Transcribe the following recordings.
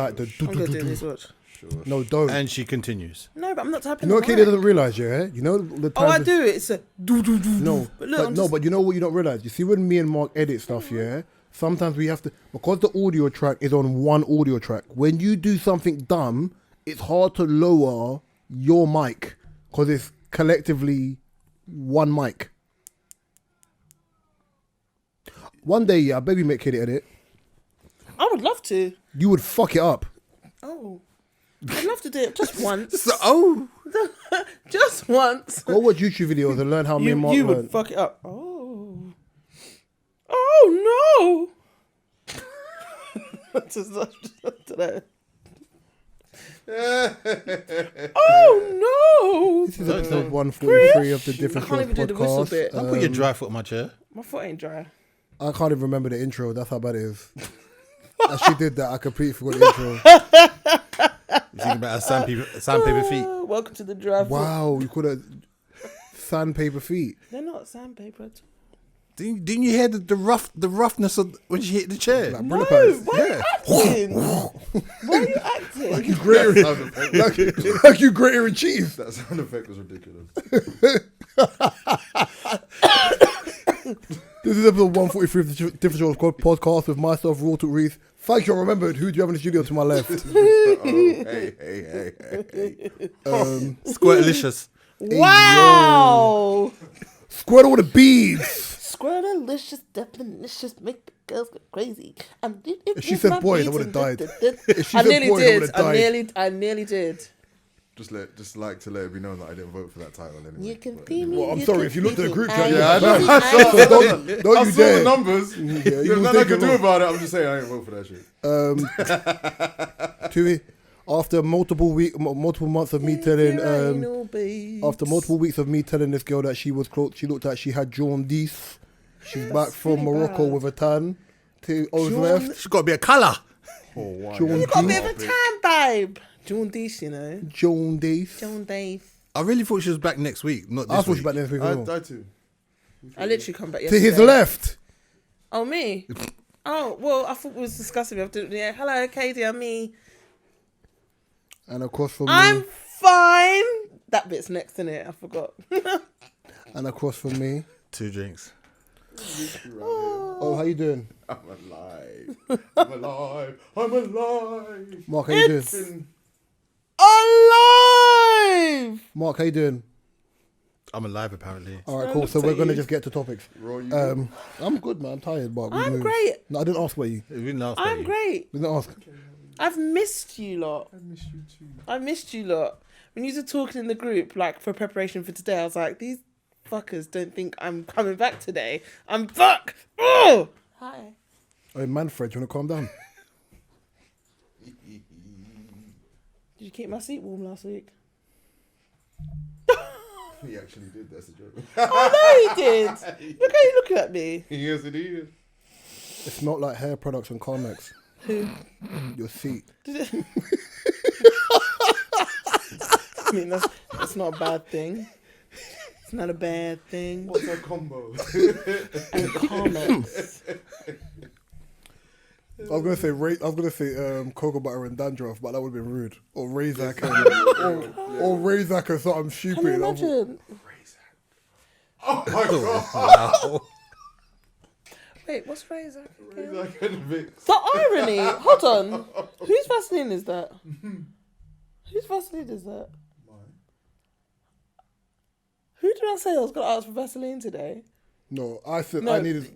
like the do I'm gonna do this. Watch. No, don't. And she continues. No, but I'm not typing. You know what Katie doesn't realise, yeah? You know the time. Oh, I do. It's a do. No, but you know what you don't realise? You see when me and Mark edit stuff, yeah? Sometimes we have to, because the audio track is on one audio track, when you do something dumb, it's hard to lower your mic because it's collectively one mic. One day, yeah, baby make Katie edit. I would love to. You would fuck it up. Oh, I'd love to do it just once. Just once. Go watch YouTube videos and learn how me and Mark You learn. would fuck it up. Oh no. Today. Oh no. This is episode 143 of the Different I can't even Shows do the whistle podcast. bit. Don't put your dry foot on my chair. My foot ain't dry. I can't even remember the intro. That's how bad it is. As she did that, I completely forgot the intro. You think about sandpaper feet. Welcome to the dry foot. Wow, you could have sandpaper feet. They're not sandpaper at all. Didn't you hear the roughness of when she hit the chair? Like No, pads. why are you acting? Why are you acting? Like you grating, like you grating cheese. That sound effect was ridiculous. This is episode 143 of the Different Shows podcast with myself, Raw to Reese. Thank you, I remembered. Who do you have in the studio to my left? Hey. Squirtlicious. Wow! Squirt all the beads. Squirtalicious definitions make the girls go crazy. If she said boys, I would have died. If she I said nearly boys, I did. would have died. I nearly did. Just like to let it be known that I didn't vote for that title anyway. You can But see me. Well, I'm you sorry, can if you looked at the see group me, chat, I yeah, know. So don't I you saw dare. the numbers. Yeah, you There's will nothing I take can it do wrong. about it. I'm just saying I didn't vote for that shit. After multiple months of me telling, after multiple weeks of me telling this girl that she was close, she looked like she had jaundice. She's back from really Morocco bad. with a tan. Two O's left. She's got to be a colour. Oh, wow. You got a bit of a tan, babe. Jaundice, you know. Jaundice. Jaundice. I really thought she was back next week, not this I thought she week. was back next week as well. I too. I literally come back To yesterday. his left. Oh, me? Oh, well, I thought we was discussing it. Yeah, hello, Katie, I'm me. And across from I'm me. fine. That bit's next, innit? I forgot. And across from me. 2 drinks. Oh, how you doing? I'm alive. I'm alive. I'm alive. Mark, how you doing? Been- Alive! Mark, how you doing? I'm alive, apparently. All right, cool. So we're going to just get to topics. Raw, you good? I'm good, man. I'm tired, Mark. We I'm moved. great. No, I didn't ask about you. We didn't ask about I'm you. great. We didn't ask. I've missed you lot. I miss you too. I missed you lot. When you were talking in the group, like, for preparation for today, I was like, these fuckers don't think I'm coming back today. I'm fuck. Oh! Hi. Hey, Manfred, do you want to calm down? Did you keep my seat warm last week? He actually did. That's a joke. Oh, no, he did. Look how you looking at me. Yes, it is. It smelled like hair products and Carmex. Who? Your seat. Did it? I mean, that's not a bad thing. It's not a bad thing. What's a combo? And comments. I was gonna say cocoa butter and dandruff, but that would have been rude. Or Razak or Razak or something stupid. Can you imagine? Oh my god. Wow. Wait, what's Razor? Razak and Vicks. The irony. Hold on. Whose Vaseline is that? Whose Vaseline is that? Who did I say I was gonna ask for Vaseline today? No, I said No. I needed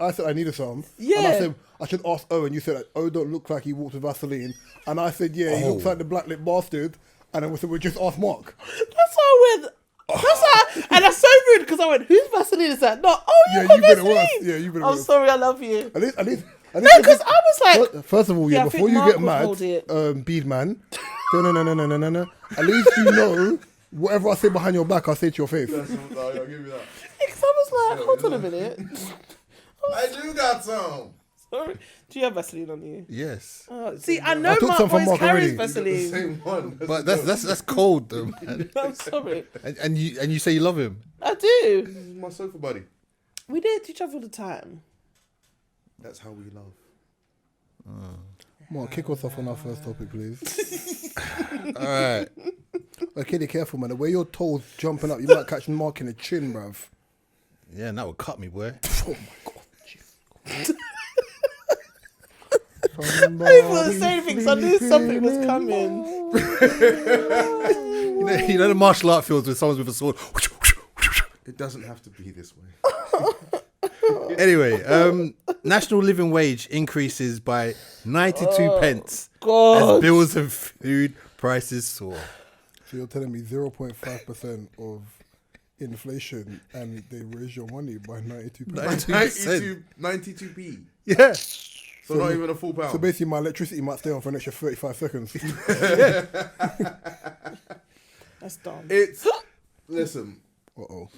some. Yeah. And I said I should ask Owen. You said that O don't look like he walks with Vaseline, and I said he looks like the black lip bastard. And then we said we just ask Mark. That's why I went. That's why, and that's so rude because I went, whose Vaseline is that? No, Yeah, got you've been Vaseline. worse. Yeah, you've been I'm worse. sorry, I love you. At least. No, because I was like, First of all, Yeah, I before think you Mark get would hold it. mad, bead man. No. At least you know whatever I say behind your back, I'll say to your face. I'll give you that. because I was like, hold on a minute. I do got some. Sorry. Do you have Vaseline on you? Yes. See, I know took Mark some from always Mark carries already. The Vaseline. same one. But that's cold, though, man. I'm sorry. And you say you love him. I do. This is my sofa buddy. We date each other all the time. That's how we love. Mark, kick us off on our first topic, please. All right. Okay, be careful, man. The way your toes jumping up, you might catch Mark in the chin, bruv. Yeah, and that would cut me, boy. Oh my God. I didn't want to say anything because I knew something was coming. You know the martial art fields where someone's with a sword. It doesn't have to be this way. Anyway, national living wage increases by 92 pence God. as bills and food prices soar. So you're telling me 0.5% of inflation and they raise your money by 92%? 92%. 92p. Yeah. So not even a full pound. So basically my electricity might stay on for an extra 35 seconds. That's dumb. It's listen. Uh-oh.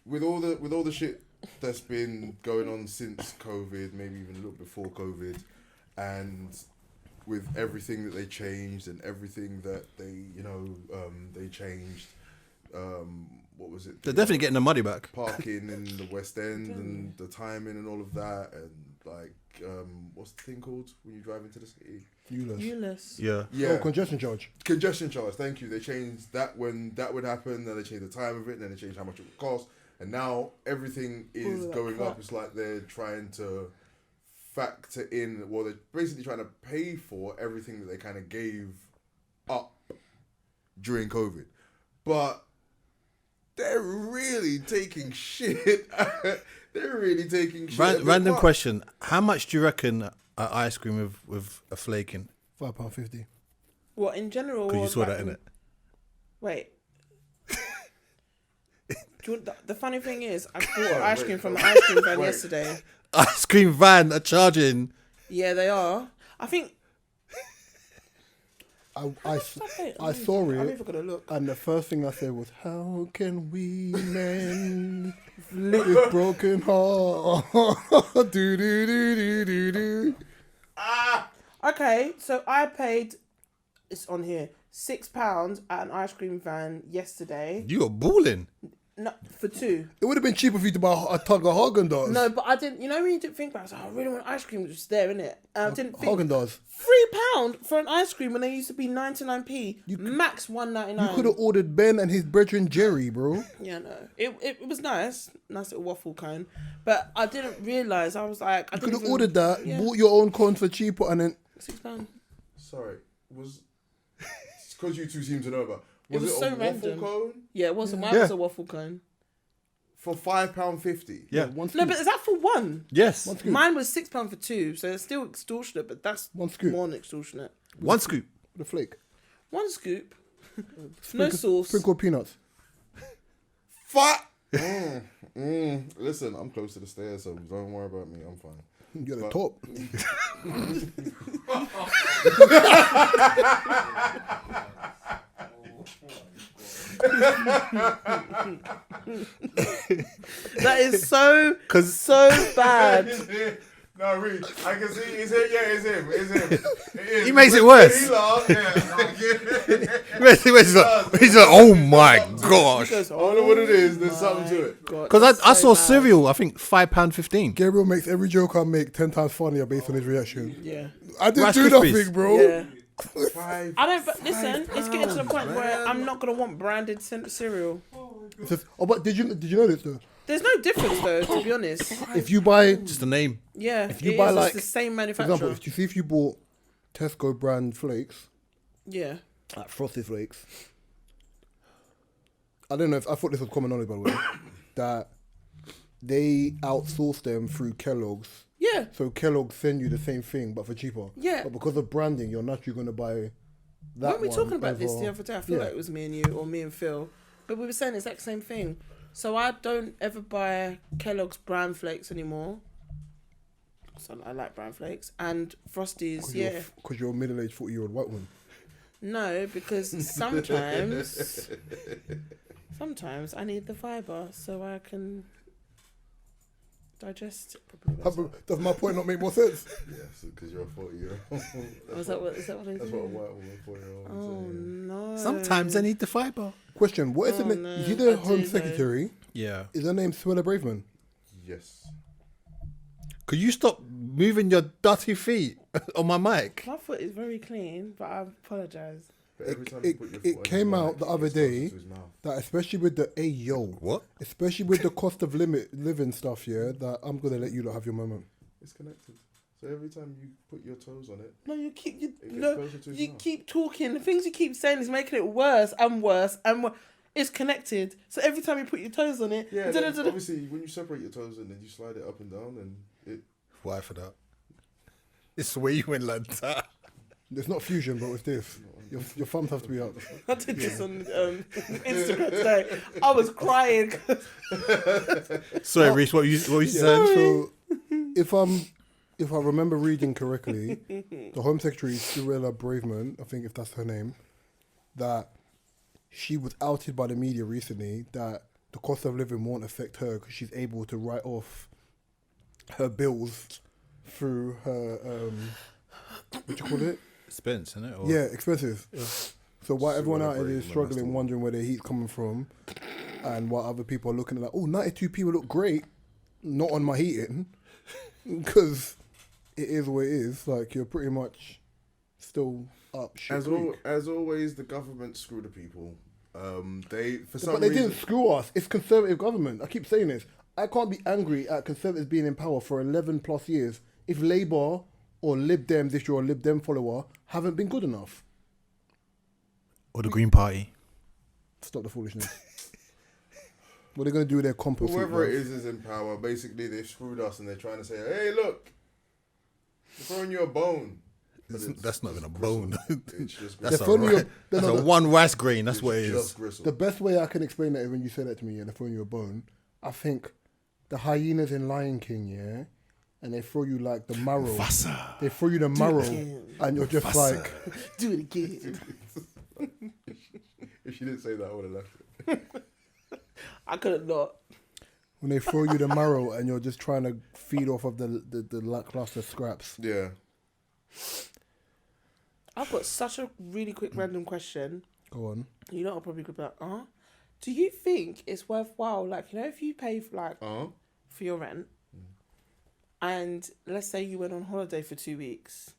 With all the shit that's been going on since COVID, maybe even a little before COVID, and with everything that they changed and everything that they changed, what was it? They're definitely getting the money back. Parking in the West End and the timing and all of that, and like what's the thing called when you drive into the city? Useless. Yeah. Oh, congestion charge. Congestion charge. Thank you. They changed that when that would happen. Then they changed the time of it. Then they changed how much it would cost. And now everything is going up. It's like they're trying to factor in. Well, they're basically trying to pay for everything that they kind of gave up during COVID, but they're really taking shit. They're really taking shit. Random question. How much do you reckon an ice cream with a flake in? £5.50. What, in general? Because you or saw that in it. Wait. The funny thing is, I bought ice cream from the ice cream van yesterday. Ice cream van are charging. Yeah, they are. I think... I saw I'm it, even gonna look. and the first thing I said was, "How can we mend this broken heart?" do do do do do do. Okay, so I paid... It's on here. £6 at an ice cream van yesterday. You are balling. No, for two. It would have been cheaper for you to buy a tug of Haagen-Dazs. No, but I didn't... You know when you didn't think about it, I was like, I really want ice cream, just there, innit? And I didn't think... Haagen-Dazs. £3 for an ice cream when they used to be 99p. Max £1.99. You could have ordered Ben and his brethren Jerry, bro. Yeah, no. It was nice. Nice little waffle cone. But I didn't realise. I was like... You could have ordered that, bought your own cone for cheaper, and then... £6. Sorry, was because you two seem to know about. It was it so a random. waffle cone Yeah, it wasn't. Mine was a waffle cone. for £5.50? Yeah. One No, scoop. but is that for one? Yes. One scoop. Mine was £6 for two, so it's still extortionate, but that's One scoop. more than extortionate. One scoop. The flake. One scoop. No sauce. Sprinkled peanuts. Fuck. Listen, I'm close to the stairs, so don't worry about me. I'm fine. You're the top. That is so bad. No, Reed, I can see it's him. Yeah, it's him. It's him. It is. He makes it worse. He laughs. Yeah. He's like, oh my gosh. Because, I don't know what it is. There's something to it. Because I saw cereal, I think £5.15. Gabriel makes every joke I make 10 times funnier based on his reaction. Yeah. I didn't Rice do Krispies. nothing, bro. Yeah. Five. I don't. But listen, it's getting to the point where I'm not gonna want branded cereal. It says, oh, but did you know this though? There's no difference though, to be honest. If you buy, Just the name. Yeah, if you it buy is, like, it's the same for manufacturer. example, if you bought Tesco brand flakes, Yeah. like Frosted Flakes, I don't know if I thought this was common knowledge by the way, that they outsource them through Kellogg's. Yeah. So Kellogg's send you the same thing but for cheaper. Yeah. But because of branding, you're naturally going to buy that. Weren't we one talking about this over- the other day? I feel Yeah. like it was me and you or me and Phil. But we were saying the exact same thing. So I don't ever buy Kellogg's bran flakes anymore. So I like bran flakes. And Frosties, yeah. Because you're a middle-aged 40-year-old white woman. No, because sometimes I need the fibre so I can digest it properly. Does my point not make more sense? Yes, because you're a 40-year-old. Oh, is that what I That's what a do? white woman 40-year-old would Oh, say. no. Sometimes I need the fibre. Question, what is Oh, the name? no, Is he I the do Home know. Secretary? Yeah. Is her name Swella Braveman? Yes. Could you stop moving your dirty feet? on my mic. My foot is very clean, but I apologise. But every time you put your foot It on came his out mic, the it other gets day closer to his mouth. that especially with the What? especially with the cost of living stuff, yeah, that I'm gonna let you lot have your moment. It's connected. So every time you put your toes on it, No, you keep it gets closer to his mouth. keep talking. The things you keep saying is making it worse and worse and worse. It's connected. So every time you put your toes on it, Yeah, then obviously when you separate your toes and then you slide it up and down and it. Why for that? It's where you went like that. It's not fusion, but it's this. Your thumbs have to be up. I did this on Instagram today. I was crying. Sorry, Reese, what you saying? So if I remember reading correctly, the Home Secretary Cyrilla Braverman, I think if that's her name, that she was outed by the media recently that the cost of living won't affect her because she's able to write off her bills through her what do you call it? Expense, isn't it? Or Yeah, expenses. So while everyone out there Cyrilla is Braverman, struggling, that's the wondering where their heat's coming from, and while other people are looking at like, oh, 92 people look great, not on my heating, because it is what it is. Like, you're pretty much still up shit creek. As always, the government screw the people. They for some But they reason didn't screw us. It's conservative government. I keep saying this. I can't be angry at conservatives being in power for 11 plus years if Labour or Lib Dems, if you're a Lib Dem follower, haven't been good enough. or the Green Party. Stop the foolishness. What are they going to do with their compost? whoever it is in power. Basically, they've screwed us and they're trying to say, "Hey, look, we're throwing you a bone." But That's not even a gristle. bone. It's just That's gristle. a, They're throwing that's you a one rice grain. That's It's what it just is. gristle. The best way I can explain that is when you say that to me, yeah, they're throwing you a bone. I think the hyenas in Lion King, yeah, and they throw you like the marrow. They throw you the marrow, and you're just like, Do it again. If she didn't say that, I would have left it. I couldn't not. when they throw you the marrow, and you're just trying to feed off of the lackluster scraps. Yeah. I've got such a really quick random question. Go on. You know, I'll probably go back. Do you think it's worthwhile? Like, you know, if you pay for your rent, and let's say you went on holiday for 2 weeks,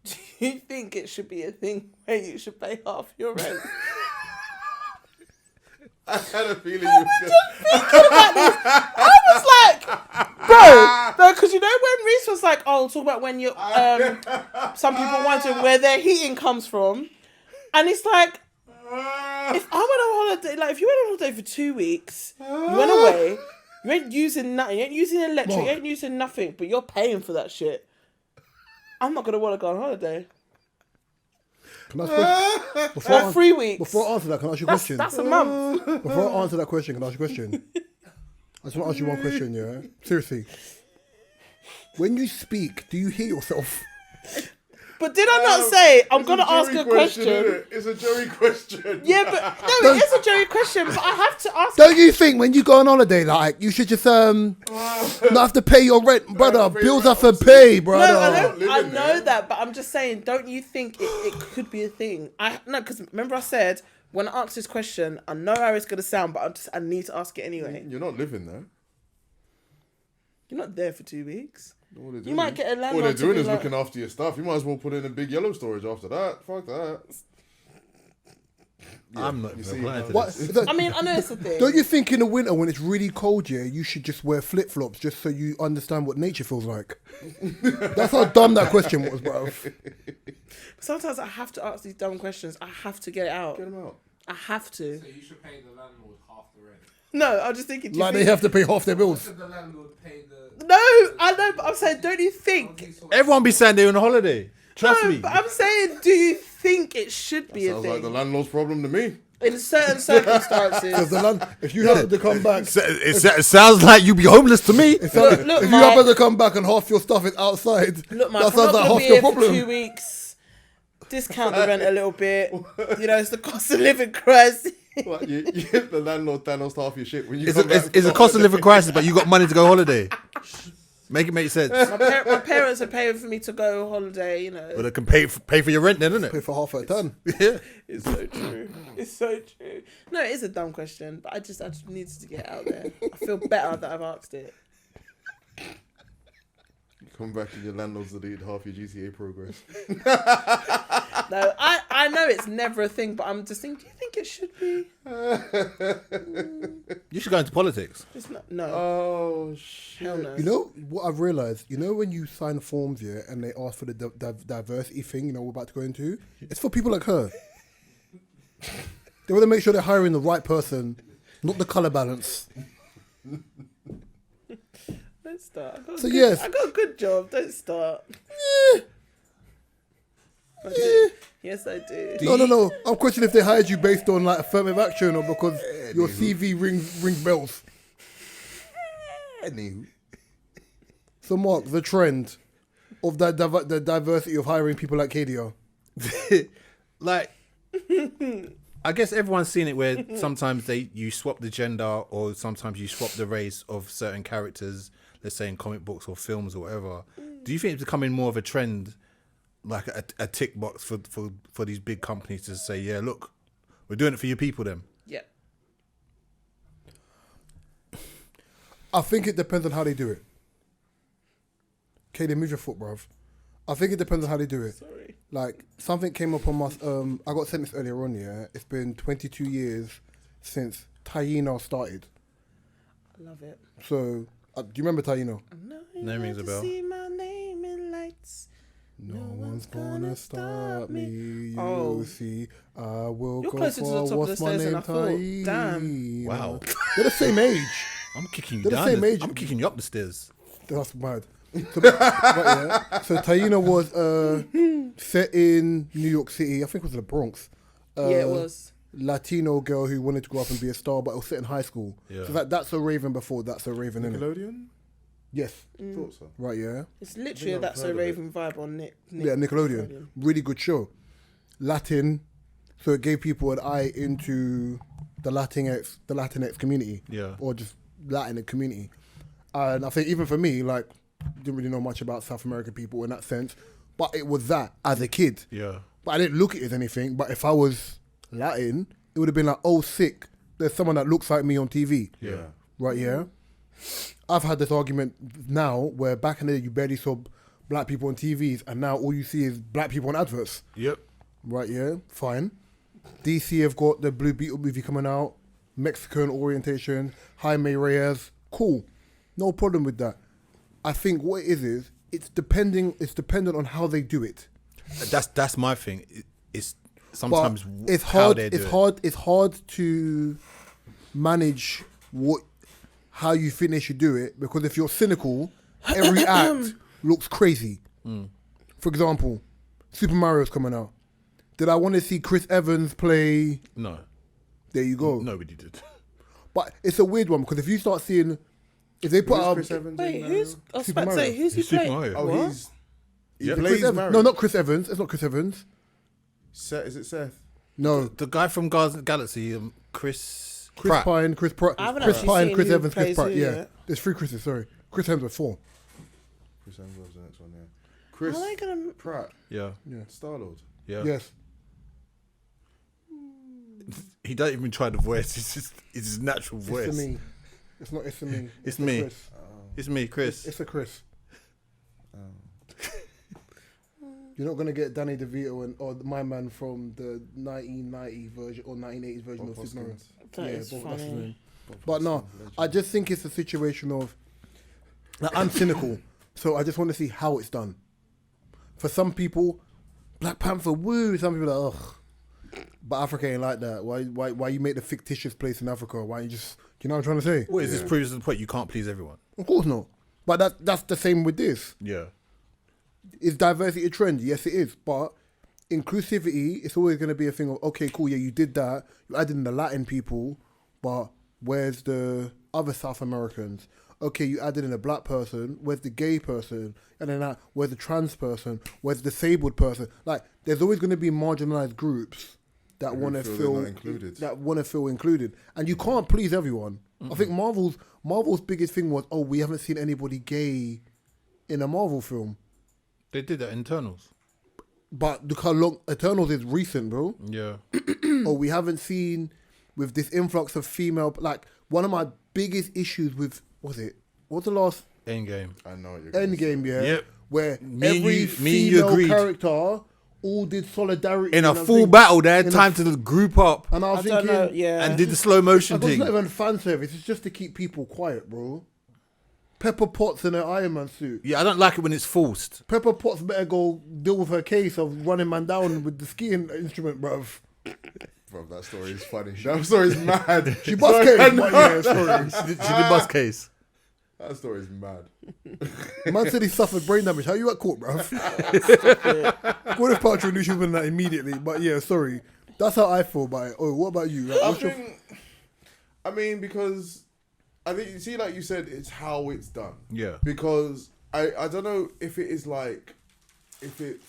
do you think it should be a thing where you should pay half your rent? I had a feeling you were I was like, bro, no, because you know when Reese was like, oh, talk about when you some people wondering where their heating comes from, and it's like, if I went on holiday, like if you went on holiday for 2 weeks, you went away, you ain't using nothing, you ain't using electric, you ain't using nothing, but you're paying for that shit. I'm not gonna want to go on holiday. Can I ask before I 3 weeks. Before I answer that, can I ask you a question? That's a month. Before I answer that question, can I ask you a question? I just want to ask you one question, yeah? Seriously. When you speak, do you hear yourself? But did I not say I'm gonna ask a Isn't question? it? It's a Joey question. Yeah, but no, it is a Joey question. But I have to ask. Don't you think when you go on holiday, like, you should just not have to pay your rent, brother? pay Bills rent, have to pay, No, brother. I living know there. that, but I'm just saying. Don't you think it could be a thing? Because remember I said when I asked this question, I know how it's gonna sound, but I need to ask it anyway. You're not living there. You're not there for 2 weeks. All they're You might get a All landlord they're to doing be is like, looking after your stuff. You might as well put in a big yellow storage after that. Fuck that. I'm not You even see, applying to What? this. I mean, I know it's a thing. Don't you think in the winter when it's really cold, yeah, you should just wear flip-flops just so you understand what nature feels like? That's how dumb that question was, bro. Sometimes I have to ask these dumb questions. I have to get it out. Get them out. I have to. So you should pay the landlord half the rent. No, I'm just thinking. do you Like they think- have to pay half their bills. Should the landlord pay the... No, I know, but I'm saying, don't you think? Everyone be saying they're on holiday. Trust No, me. but I'm saying, do you think it should be a Sounds thing like the landlord's problem to me. in certain circumstances? Because the land, if you happen to come back, It sounds like you be homeless to me. Look, if you Mike. happen to come back and half your stuff is outside, Look, Mike, that I'm not sounds like gonna half be your here for problem. 2 weeks. Discount the rent a little bit. You know, it's the cost of living crisis. Like, you get the landlord Thanos half your shit when you It's come back. a cost of living crisis, but you got money to go holiday. Make it make sense. My parents are paying for me to go on holiday, you know. But they can pay for your rent then, isn't Pay it? for half a ton. Yeah. It's so true. It's so true. No, it is a dumb question, but I just needed to get it out there. I feel better that I've asked it. Come back and your landlord's deleted half your GTA progress. No, I know it's never a thing, but I'm just thinking, do you think it should be? You should go into politics. It's not, no. Oh shit! Hell no. You know what I've realised? You know when you sign forms here and they ask for the diversity thing, you know we're about to go into? It's for people like her. They want to make sure they're hiring the right person, not the colour balance. Don't start. So yes. I got a good job. Don't start. I do. Yeah. Yes, I do. No. I'm questioning if they hired you based on like affirmative action or because your CV rings bells. Anywho. So Mark, the trend of that the diversity of hiring people like KDR. Like, I guess everyone's seen it where sometimes you swap the gender or sometimes you swap the race of certain characters, let's say in comic books or films or whatever. Do you think it's becoming more of a trend, like a tick box for these big companies to say, yeah, look, we're doing it for your people then? Yeah. I think it depends on how they do it. KD, move your foot, bruv. I think it depends on how they do it. Sorry. Like, something came up on my... I got sent this earlier on, yeah? It's been 22 years since Taino started. I love it. So, do you remember Taino? Name rings a bell. See my name in lights. No one's gonna stop me. You Oh. see, I will You're go closer to the for top of the what's my stairs than name, I thought. Taino. Damn. Wow. They're the same age. I'm kicking you They're the down. same age. I'm kicking you up the stairs. That's mad. So, but yeah, so Taino was set in New York City. I think it was the Bronx. Yeah, it was. Latino girl who wanted to grow up and be a star, but it was set in high school. Yeah. So that's a Raven before That's a Raven, innit? Nickelodeon? Yes. Thought so. Right, yeah. It's literally I've That's heard a of it. Raven vibe on Nick. Yeah, Nickelodeon. Really good show. Latin, so it gave people an eye into the Latinx community. Yeah. Or just Latin community. And I think even for me, like, didn't really know much about South American people in that sense. But it was that as a kid. Yeah. But I didn't look at it as anything. But if I was Latin, it would have been like, oh, sick. There's someone that looks like me on TV. Yeah. Right, yeah? I've had this argument now where back in the day you barely saw black people on TVs and now all you see is black people on adverts. Yep. Right, yeah? Fine. DC have got the Blue Beetle movie coming out. Mexican orientation. Jaime Reyes. Cool. No problem with that. I think what it is it's dependent on how they do it. That's my thing. It's But sometimes it's how hard. they do It's it. hard. It's hard to manage how you think they should do it because if you're cynical, every act looks crazy. For example, Super Mario's coming out. Did I want to see Chris Evans play? No, There you go. nobody did. But it's a weird one because if you start seeing, if they put Who's out Chris Evans Wait, in who's? I was Super about to say, Mario. who's he Super playing? Mario. Oh, What? he Yep. plays Chris Evans, Mario. no, not Chris Evans. It's not Chris Evans. Seth, is it Seth? No, The guy from Guardians of the Galaxy, Chris Chris Pratt. Pine, Chris Pratt, I haven't Chris actually Pine, seen Chris who Evans, Chris plays Pratt. who Yeah, yet. there's 3 Chris's. Sorry, Chris Hemsworth 4. Chris Hemsworth's the next one, yeah. Chris How are they gonna? Pratt, Yeah, Star-Lord. yeah. Yes. He don't even try the voice. It's his natural voice. It's a me. It's not. It's a me. It's a me. Chris. It's me, Chris. It's a Chris. You're not gonna get Danny DeVito or my man from the 1990 version or 1980s version Bob of Super Mario. Hoskins. That is Bob, that's his funny. name. But no, I just think it's a situation of like, I'm cynical, so I just want to see how it's done. For some people, Black Panther, woo. Some people are like, ugh. But Africa ain't like that. Why you make the fictitious place in Africa? Why you just, you know what I'm trying to say? What is this proves the point? You can't please everyone. Of course not. But that's the same with this. Yeah. Is diversity a trend? Yes, it is. But inclusivity, it's always going to be a thing of, okay, cool, yeah, you did that. You added in the Latin people, but where's the other South Americans? Okay, you added in a black person. Where's the gay person? And then where's the trans person? Where's the disabled person? Like, there's always going to be marginalized groups that want to feel they're feel not included. that want to feel included, and you can't please everyone. I think Marvel's biggest thing was, oh, we haven't seen anybody gay in a Marvel film. They did that in Eternals. But look how long Eternals is recent, bro. Yeah. Or we haven't seen with this influx of female. Like one of my biggest issues with what was the last Endgame. I know what you're gonna say. Endgame, yeah. Yep. Where Me and every you female agreed. character all did solidarity In a and full everything. battle, they had In a time to group up And I was I don't thinking, know. Yeah. and did the slow motion it's thing. not even fan service. It's just to keep people quiet, bro. Pepper Potts in an Iron Man suit. Yeah, I don't like it when it's forced. Pepper Potts better go deal with her case of running man down with the skiing instrument, bruv. Bro, that story is funny. That story is mad. She bust case, but yeah, sorry. She did bust case. That story is mad. Man said he suffered brain damage. How you at court, bruv? Gwyneth Paltrow knew she was winning that immediately, but yeah, sorry. That's how I feel about it. Oh, what about you? Like, what's your... I mean, because I think you see, like you said, it's how it's done. Yeah. Because I don't know if it is like, it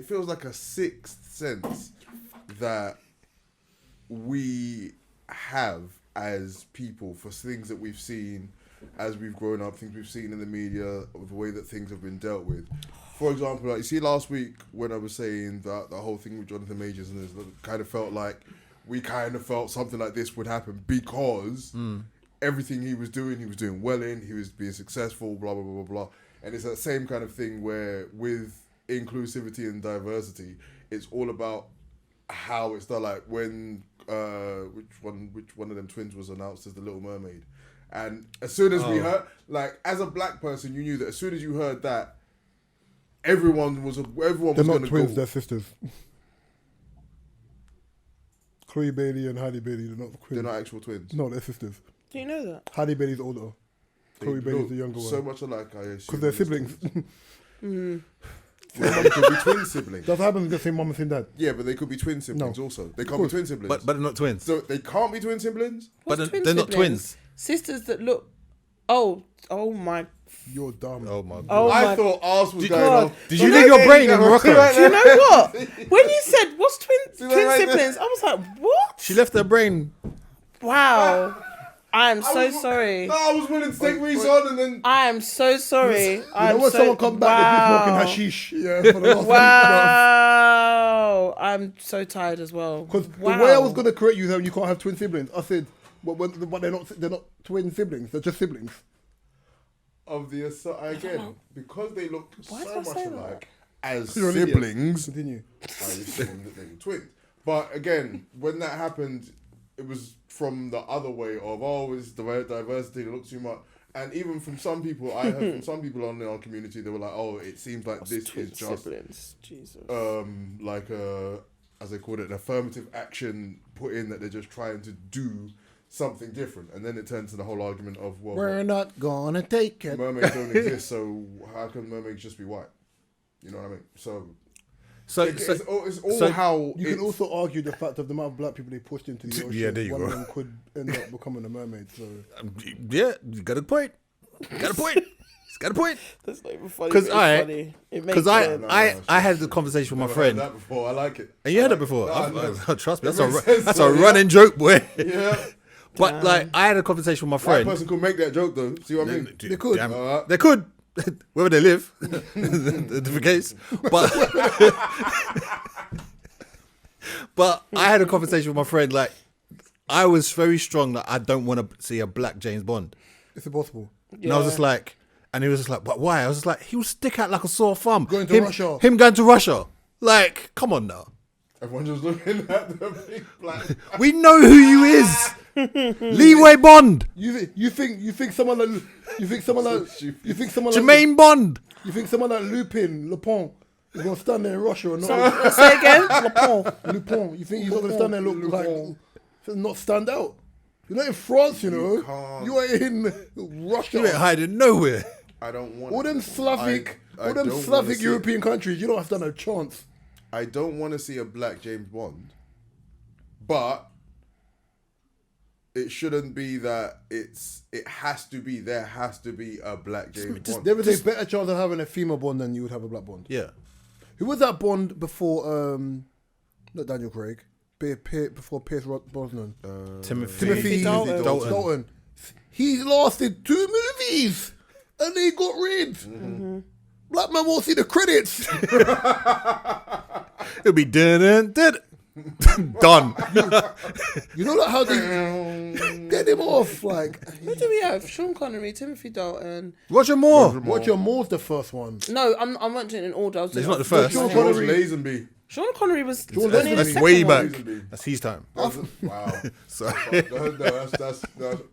feels like a sixth sense that we have as people for things that we've seen as we've grown up, things we've seen in the media, the way that things have been dealt with. For example, like you see last week when I was saying that the whole thing with Jonathan Majors, and it kind of felt like we kind of felt something like this would happen because everything he was doing well in, he was being successful, blah, blah, blah, blah, blah. And it's that same kind of thing where with inclusivity and diversity, it's all about how it's done. Like when, which one of them twins was announced as the Little Mermaid. And as soon as we heard, like as a black person, you knew that as soon as you heard that, everyone was They're going not to twins, go. they're sisters. Chloe Bailey and Halle Bailey, they're not twins. They're not actual twins. No, they're sisters. Do you know that? Halle Bailey's older. Chloe They Bailey's look the younger so one. much alike, I assume. Because they're siblings. They could be twin siblings. That's what happens with the same mum and same dad. Yeah, but they could be twin siblings No. also. They can't be twin siblings. But they're not twins. So they can't be twin siblings? But What's they're twin not siblings? twins. Sisters that look. Oh my. You're dumb. Oh my god. Oh I my. thought ours was Did- going God. on. Did you leave your brain in Morocco? Do you know what? When you said what's twin right there? siblings, I was like, what? She left her brain. Wow. I'm so sorry. No, I was willing to take Reese on and then... I am so sorry. You know when someone comes back, they're smoking hashish. Yeah, for the last Wow. I'm so tired as well. Because wow. the way I was going to correct you, that you can't have twin siblings, I said, but they're not twin siblings. They're just siblings. Of the again, because they look Why so did I much say that? alike as You're an idiot. siblings, Continue. I assumed that they were twins. But again, when that happened, it was from the other way of, it's the diversity, it looks too much. And even from some people, I heard from some people on our community, they were like, it seems like this Twin is just siblings. Jesus. like as they called it, an affirmative action put in that they're just trying to do something different. And then it turns to the whole argument of, well, We're not going to take it. mermaids don't exist, so how can mermaids just be white? You know what I mean? So it's all how You can also argue the fact of the amount of black people they pushed into the ocean. Yeah, there you One go. of them could end up becoming a mermaid. So Yeah, you got a point. Got a point. He's got a point. That's not even funny. 'Cause Because I- Because I had the conversation with my I've heard friend. that before. I like it. And you heard I it before. like- no, no. Trust me, It makes that's sense, a yeah. running joke, boy. Yeah, But like, I had a conversation with my white friend. person could make that joke though. See what I mean? They could. Damn, they could. Wherever they live, different case. But I had a conversation with my friend. Like, I was very strong that I don't want to see a black James Bond. it's impossible. And I was just like, and he was just like, but why? I was just like, he will stick out like a sore thumb. Going to Russia. Him going to Russia. Like, come on now. Everyone just looking at the big black. We know who you is. Leeway Bond. You think someone like Jermaine Bond. you think someone like Lupin is gonna stand there in Russia and not Say again. Lupin? You think he's not gonna stand there and look like not stand out? You're not in France, you know. You are in Russia. You ain't hiding nowhere. I don't want all them Slavic, I all them don't wanna Slavic see European countries. You don't have to stand a chance. I don't want to see a black James Bond, but it shouldn't be that there has to be a black James Bond. There is a better chance of having a female Bond than you would have a black Bond. Yeah. Who was that Bond before? Not Daniel Craig. Before Pierce Brosnan. Timothy Dalton. He's lasted 2 movies, and he got rid. Mm-hmm. Black man won't see the credits. It'll be done. Done. You know like how they Get him off. Like, Who do we have? Sean Connery, Timothy Dalton. Roger Moore. Roger Moore's the first one. No, I'm not doing it in order. I was He's doing not the first. Sean George Connery. Lazenby. Sean Connery was Sean only in the Lazenby. second Way one. back. Lazenby. That's his time. Wow. Sorry. No, that's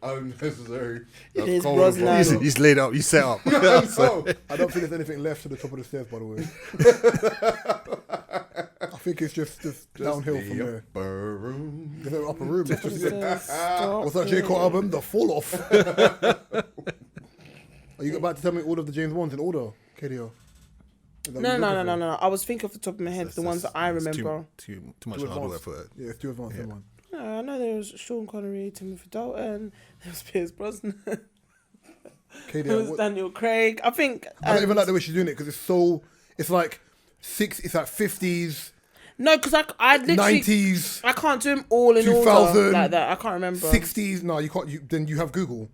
unnecessary. That's is cold Brosnan. approach. He's laid up. He's set up. No, I don't think there's anything left to the top of the stairs, by the way. I think it's just downhill from there. upper room. There's no upper room. It's just, Stop what's that J. Cole album? The Fall Off. Are you about to tell me all of the James Bonds in order, KDR? Is that what you're looking for? No. I was thinking off the top of my head the ones that I It's remember. Too much Too hardware advanced. for it. Yeah, it's too advanced. Yeah. One. No, I know there was Sean Connery, Timothy Dalton, there was Pierce Brosnan, there KDR, was Daniel Craig. I think. I don't even like the way she's doing it because it's like 50s, No, because I literally 90s, I can't do them all in 2000, order like that. I can't remember. 60s. No, you can't. Then you have Google.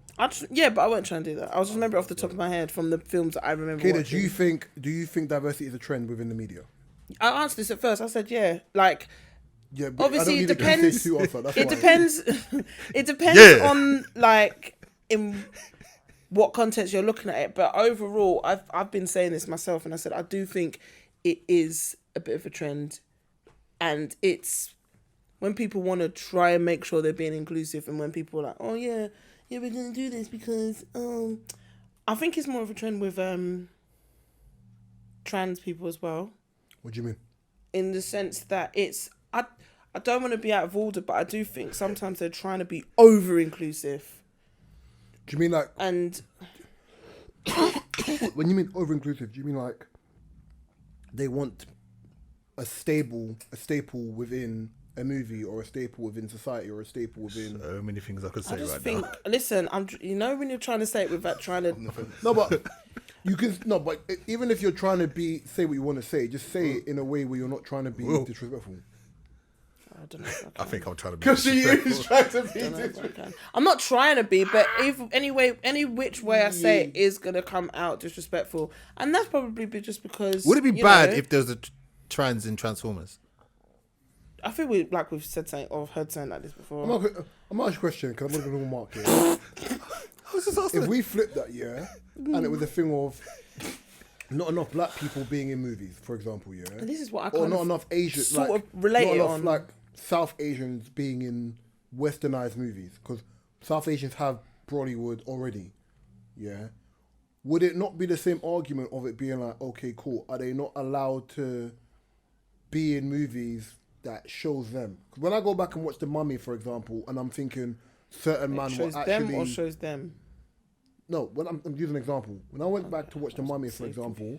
Yeah, but I won't try and do that. I was just remember off the top of my head from the films that I remember. KDR, watching. do you think diversity is a trend within the media? I answered this at first. I said yeah. Like Yeah, but obviously I it don't need a depends. to answer, that's It why. depends. It depends Yeah. on like in what context you're looking at it. But overall, I've been saying this myself, and I said I do think it is a bit of a trend, and it's when people want to try and make sure they're being inclusive, and when people are like, oh yeah, we're gonna do this because I think it's more of a trend with trans people as well. What do you mean? In the sense that it's I don't want to be out of order, but I do think sometimes they're trying to be over inclusive. Do you mean like And when you mean over inclusive? Do you mean like they want a staple within a movie, or a staple within society, or a staple within? So many things I could I say just right think, now. listen, when you're trying to say it without trying to, No, but you can but even if you're trying to say what you want to say, just say it in a way where you're not trying to be disrespectful. I don't know if I I can. think I'm trying to be Because she is trying to be I don't know if I can. I'm not trying to be, but if any which way I say it is gonna come out disrespectful, and that's probably just because. Would it be you bad know, if there was a trans in Transformers? I feel we've said something or heard something like this before. I'm gonna ask you a question because I'm gonna go Mark here. I was just asking. If we flip that, and it was a thing of not enough black people being in movies, for example, And this is what I or kind not of enough Asians, sort like, of relate not it enough on. like South Asians being in westernized movies, because South Asians have Bollywood already, Would it not be the same argument of it being like, okay, cool, are they not allowed to be in movies that shows them? 'Cause when I go back and watch The Mummy, for example, and I'm thinking certain man were shows actually them or shows them. no, when I'm using an example. When I went back to watch The Mummy, for example,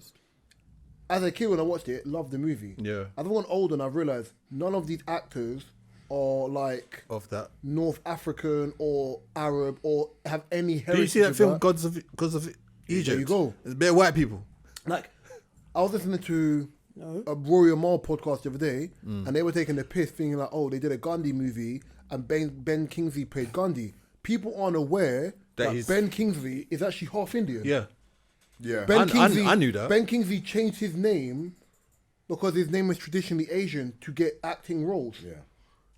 as a kid when I watched it, loved the movie. Yeah. As I've gone older and I've realised none of these actors are like Of that. North African or Arab or have any heritage. Did you see that of film, Gods of Egypt? There you go. There's a bit of white people. Like, I was listening to No. a Rory Amal podcast the other day, and they were taking the piss, thinking like, oh, they did a Gandhi movie, and Ben Kingsley played Gandhi. People aren't aware That that he's- Ben Kingsley is actually half Indian. Yeah. Yeah. Ben I Kingsley, knew that. Ben Kingsley changed his name because his name was traditionally Asian to get acting roles. Yeah.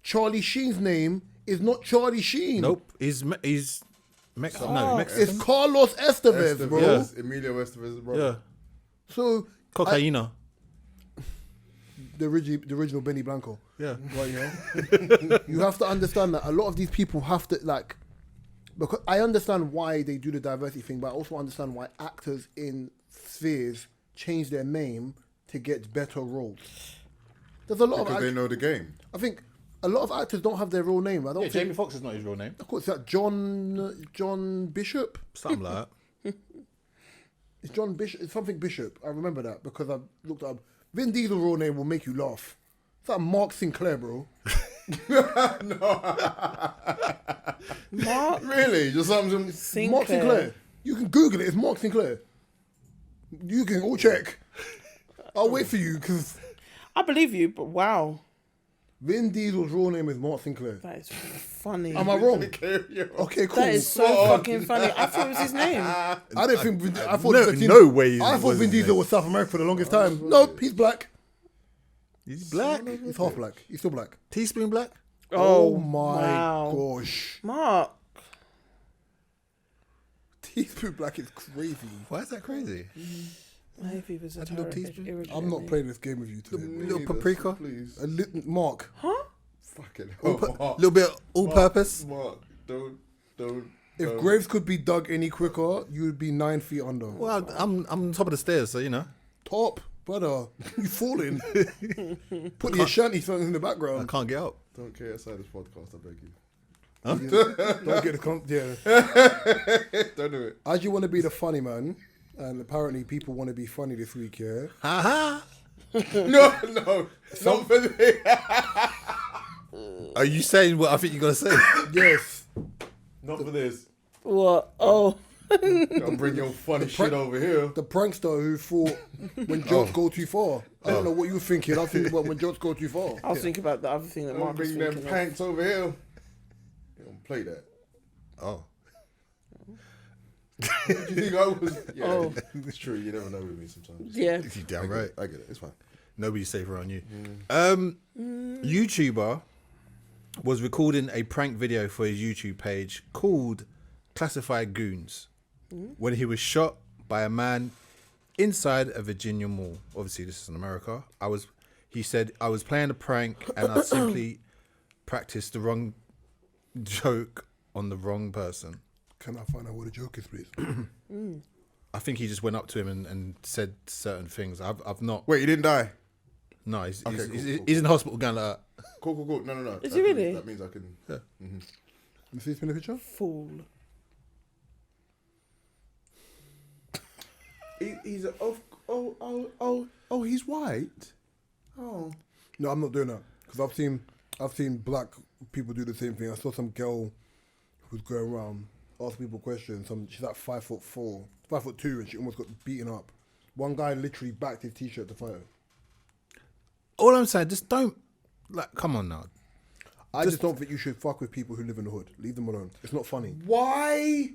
Charlie Sheen's name is not Charlie Sheen. Nope. He's Mexican. No, Oh. Mexican. It's Carlos Estevez, bro. Yes, Emilio Estevez's brother. Yeah. So Cocaina. the original Benny Blanco. Yeah. Right, you have to understand that a lot of these people have to like, because I understand why they do the diversity thing, but I also understand why actors in spheres change their name to get better roles. There's a lot Because of they know the game. I think a lot of actors don't have their real name. I don't Yeah, think. Jamie Foxx is not his real name. Of course, that John Bishop. Something like that. It's John Bishop. It's something Bishop. I remember that because I looked up. Vin Diesel's real name will make you laugh. It's like Mark Sinclair, bro. Mark Really? Just something. Sinclair. Mark Sinclair. You can Google it. It's Mark Sinclair. You can all check. I'll wait for you because I believe you, but wow, Vin Diesel's real name is Mark Sinclair. that is funny. Am I wrong? Carry on. Okay, cool. That is so fucking funny. I thought it was his name. I didn't think. I thought. No way. I thought Vin Diesel was South America for the longest time. Nope, he's black. He's black. He's half black. He's still black. Teaspoon black. Oh my wow. gosh. Mark. Teaspoon black is crazy. Why is that crazy? Hay fever's a Add a little terror. teaspoon. I'm not playing this game with you today. Me Little neither, paprika? please. Mark. Huh? Fucking hell, Mark. Little bit all-purpose. Mark, don't. If graves could be dug any quicker, you would be 9 feet under. Well, I'm on top of the stairs, so you know. Top, brother. You falling. Put the Ashanti songs in the I background. can't get up. Don't care outside this podcast, I beg you. Don't get the yeah. Don't do it. As you want to be the funny man, and apparently people want to be funny this week, yeah? Haha. No, not for this. Are you saying what I think you're gonna say? Yes. Not for this. What? Oh. Don't bring your funny shit over here. The prankster who thought when jokes go too far. I don't know what you were thinking. I was thinking about when jokes go too far. I was thinking about the other thing that Don't Mark was bring them thinking of. panks over here. You don't play that. Oh. Do you think I was? Yeah, Oh. it's true. You never know with me sometimes. Yeah. You're damn right. I get it. It's fine. Nobody's safe around you. YouTuber was recording a prank video for his YouTube page called Classified Goons when he was shot by a man inside a Virginia mall. Obviously, this is in America. He said, I was playing a prank and I simply practiced the wrong joke on the wrong person. Can I find out what the joke is, please? I think he just went up to him and said certain things. I've not. Wait, you didn't die? No, he's Okay, cool, cool. in the hospital going like that. Cool. No. Is he really? That means I can. Yeah. Let me see the picture. Fool. He's a. He's white. Oh. No, I'm not doing that because I've seen black people do the same thing. I saw some girl who was going around asking people questions. She's like 5'4", 5'2", and she almost got beaten up. One guy literally backed his t-shirt to fight her. All I'm saying, just don't, like, come on now. I just don't think you should fuck with people who live in the hood. Leave them alone. It's not funny. Why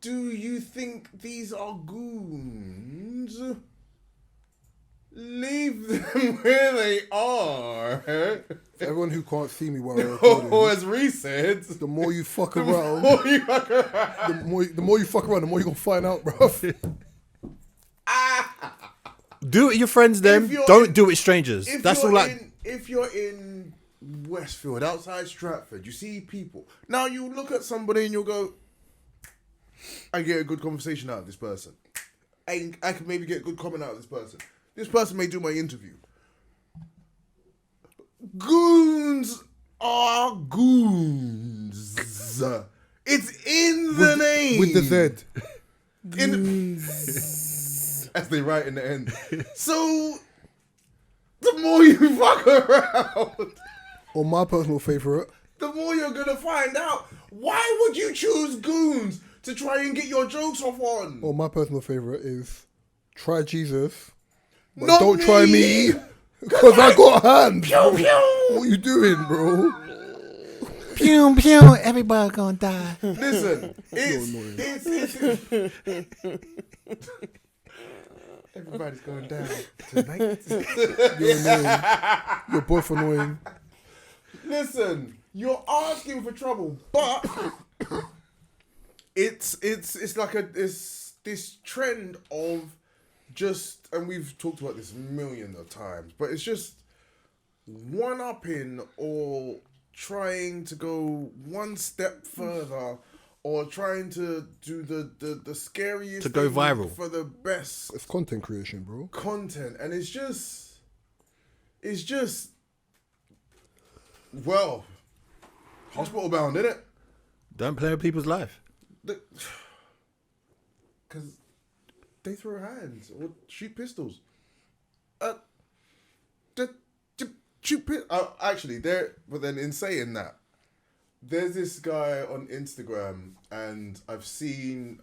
do you think these are goons? Leave them where they are. For everyone who can't see me while I'm recording, Or as Reese said, the more you fuck around, before you fuck around. the more you fuck around, the more you're gonna find out, bro. Do it with your friends then. If you're Don't in- do it with strangers. That's all like... If you're in Westfield, outside Stratford, you see people. Now you look at somebody and you'll go, I get a good conversation out of this person. I can maybe get a good comment out of this person. This person may do my interview. Goons are goons. It's in the name. With the Z. As they write in the end. So, the more you fuck around, Or my personal favorite, the more you're gonna find out. Why would you choose goons to try and get your jokes off on? or my personal favorite is try Jesus, but Not don't try me, because I got hands. Bro. What you doing, bro? Pew, pew, everybody gonna die. Listen, it's everybody's going down tonight. You're annoying. You're both annoying. Listen, you're asking for trouble, but it's like this trend of just, and we've talked about this millions of times, but it's just one-upping or trying to go one step further or trying to do the scariest To go thing viral. for the best It's content creation, bro. content, and it's just well, hospital bound, isn't it? Don't play with people's life. Because they throw hands or shoot pistols. Actually, but then in saying that, there's this guy on Instagram, and I've seen,